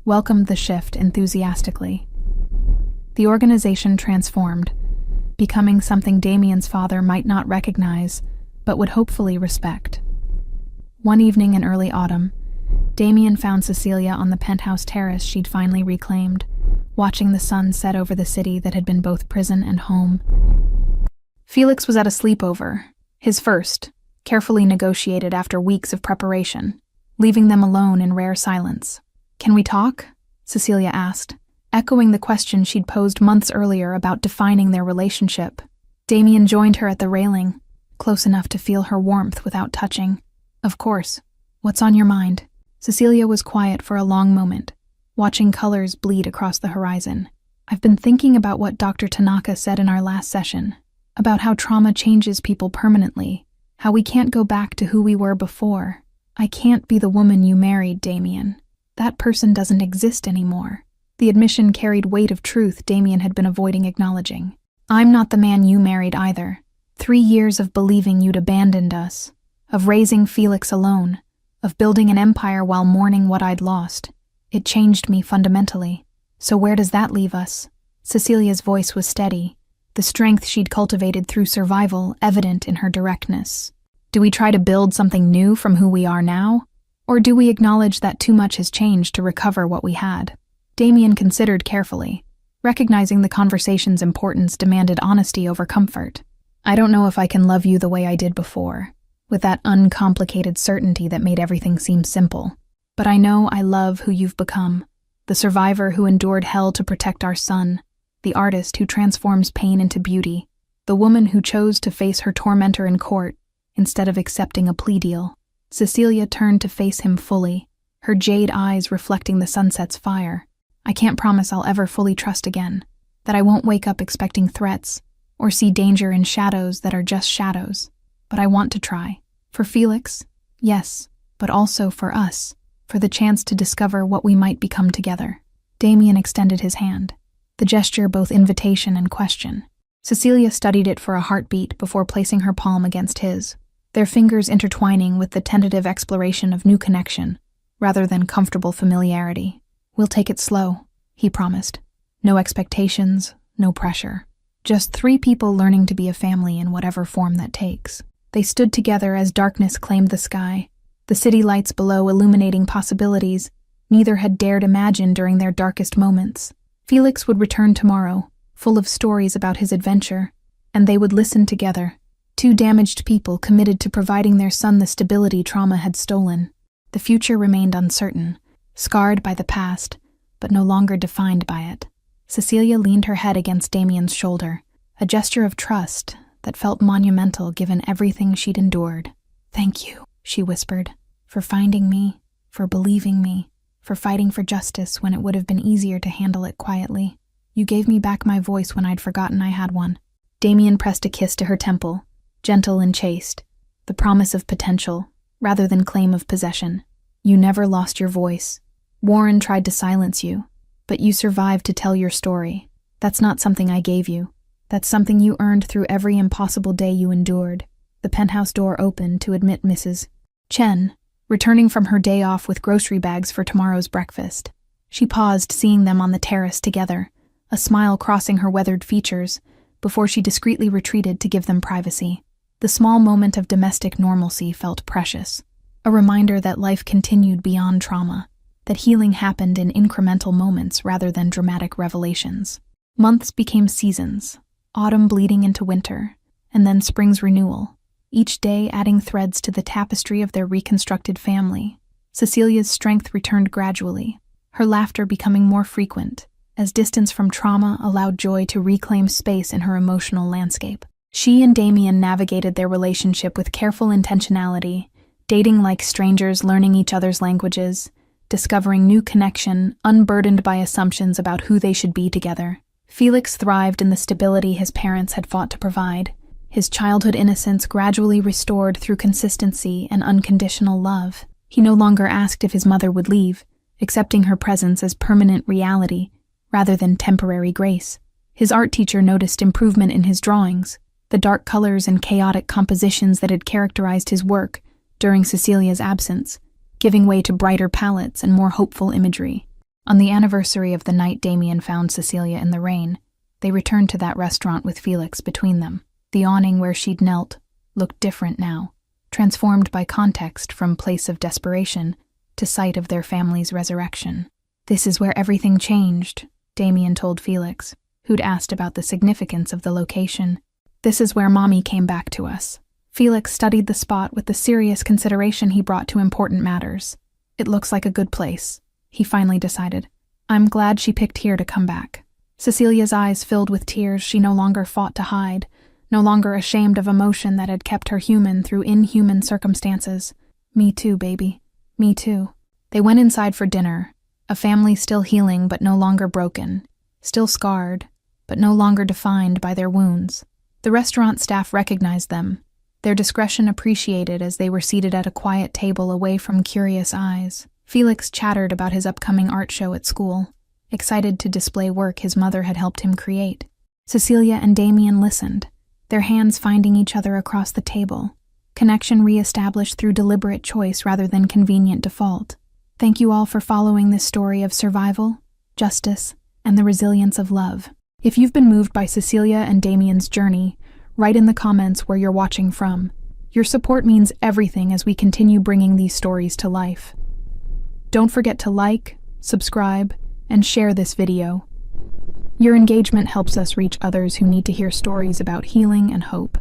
welcomed the shift enthusiastically. The organization transformed, becoming something Damien's father might not recognize, but would hopefully respect. One evening in early autumn, Damien found Cecilia on the penthouse terrace she'd finally reclaimed, watching the sun set over the city that had been both prison and home. Felix was at a sleepover, his first, carefully negotiated after weeks of preparation, leaving them alone in rare silence. "Can we talk?" Cecilia asked, echoing the question she'd posed months earlier about defining their relationship. Damien joined her at the railing, close enough to feel her warmth without touching. "Of course. What's on your mind?" Cecilia was quiet for a long moment, watching colors bleed across the horizon. "I've been thinking about what Dr. Tanaka said in our last session, about how trauma changes people permanently, how we can't go back to who we were before. I can't be the woman you married, Damien. That person doesn't exist anymore." The admission carried weight of truth Damien had been avoiding acknowledging. "I'm not the man you married either. 3 years of believing you'd abandoned us, of raising Felix alone, of building an empire while mourning what I'd lost. It changed me fundamentally. So where does that leave us?" Cecilia's voice was steady, the strength she'd cultivated through survival evident in her directness. "Do we try to build something new from who we are now? Or do we acknowledge that too much has changed to recover what we had?" Damien considered carefully, recognizing the conversation's importance demanded honesty over comfort. "I don't know if I can love you the way I did before, with that uncomplicated certainty that made everything seem simple. But I know I love who you've become, the survivor who endured hell to protect our son, the artist who transforms pain into beauty, the woman who chose to face her tormentor in court instead of accepting a plea deal." Cecilia turned to face him fully, her jade eyes reflecting the sunset's fire. "I can't promise I'll ever fully trust again, that I won't wake up expecting threats, or see danger in shadows that are just shadows. But I want to try. For Felix, yes, but also for us, for the chance to discover what we might become together." Damien extended his hand, the gesture both invitation and question. Cecilia studied it for a heartbeat before placing her palm against his, their fingers intertwining with the tentative exploration of new connection, rather than comfortable familiarity. "We'll take it slow," he promised. "No expectations, no pressure. Just 3 people learning to be a family in whatever form that takes." They stood together as darkness claimed the sky, the city lights below illuminating possibilities neither had dared imagine during their darkest moments. Felix would return tomorrow, full of stories about his adventure, and they would listen together, 2 damaged people committed to providing their son the stability trauma had stolen. The future remained uncertain, scarred by the past, but no longer defined by it. Cecilia leaned her head against Damien's shoulder, a gesture of trust that felt monumental given everything she'd endured. "Thank you," she whispered, "for finding me, for believing me, for fighting for justice when it would have been easier to handle it quietly. You gave me back my voice when I'd forgotten I had one." Damien pressed a kiss to her temple, gentle and chaste, the promise of potential, rather than claim of possession. "You never lost your voice. Warren tried to silence you, but you survived to tell your story. That's not something I gave you. That's something you earned through every impossible day you endured." The penthouse door opened to admit Mrs. Chen, returning from her day off with grocery bags for tomorrow's breakfast. She paused, seeing them on the terrace together, a smile crossing her weathered features, before she discreetly retreated to give them privacy. The small moment of domestic normalcy felt precious, a reminder that life continued beyond trauma, that healing happened in incremental moments rather than dramatic revelations. Months became seasons, autumn bleeding into winter, and then spring's renewal, each day adding threads to the tapestry of their reconstructed family. Cecilia's strength returned gradually, her laughter becoming more frequent, as distance from trauma allowed joy to reclaim space in her emotional landscape. She and Damien navigated their relationship with careful intentionality, dating like strangers, learning each other's languages, discovering new connection, unburdened by assumptions about who they should be together. Felix thrived in the stability his parents had fought to provide, his childhood innocence gradually restored through consistency and unconditional love. He no longer asked if his mother would leave, accepting her presence as permanent reality rather than temporary grace. His art teacher noticed improvement in his drawings, the dark colors and chaotic compositions that had characterized his work during Cecilia's absence, giving way to brighter palettes and more hopeful imagery. On the anniversary of the night Damien found Cecilia in the rain, they returned to that restaurant with Felix between them. The awning where she'd knelt looked different now, transformed by context from place of desperation to site of their family's resurrection. "This is where everything changed," Damien told Felix, who'd asked about the significance of the location. "This is where Mommy came back to us." Felix studied the spot with the serious consideration he brought to important matters. "It looks like a good place," he finally decided. "I'm glad she picked here to come back." Cecilia's eyes filled with tears she no longer fought to hide, no longer ashamed of emotion that had kept her human through inhuman circumstances. "Me too, baby. Me too." They went inside for dinner, a family still healing but no longer broken, still scarred, but no longer defined by their wounds. The restaurant staff recognized them, their discretion appreciated as they were seated at a quiet table away from curious eyes. Felix chattered about his upcoming art show at school, excited to display work his mother had helped him create. Cecilia and Damien listened, their hands finding each other across the table, connection re-established through deliberate choice rather than convenient default. Thank you all for following this story of survival, justice, and the resilience of love. If you've been moved by Cecilia and Damien's journey, write in the comments where you're watching from. Your support means everything as we continue bringing these stories to life. Don't forget to like, subscribe, and share this video. Your engagement helps us reach others who need to hear stories about healing and hope.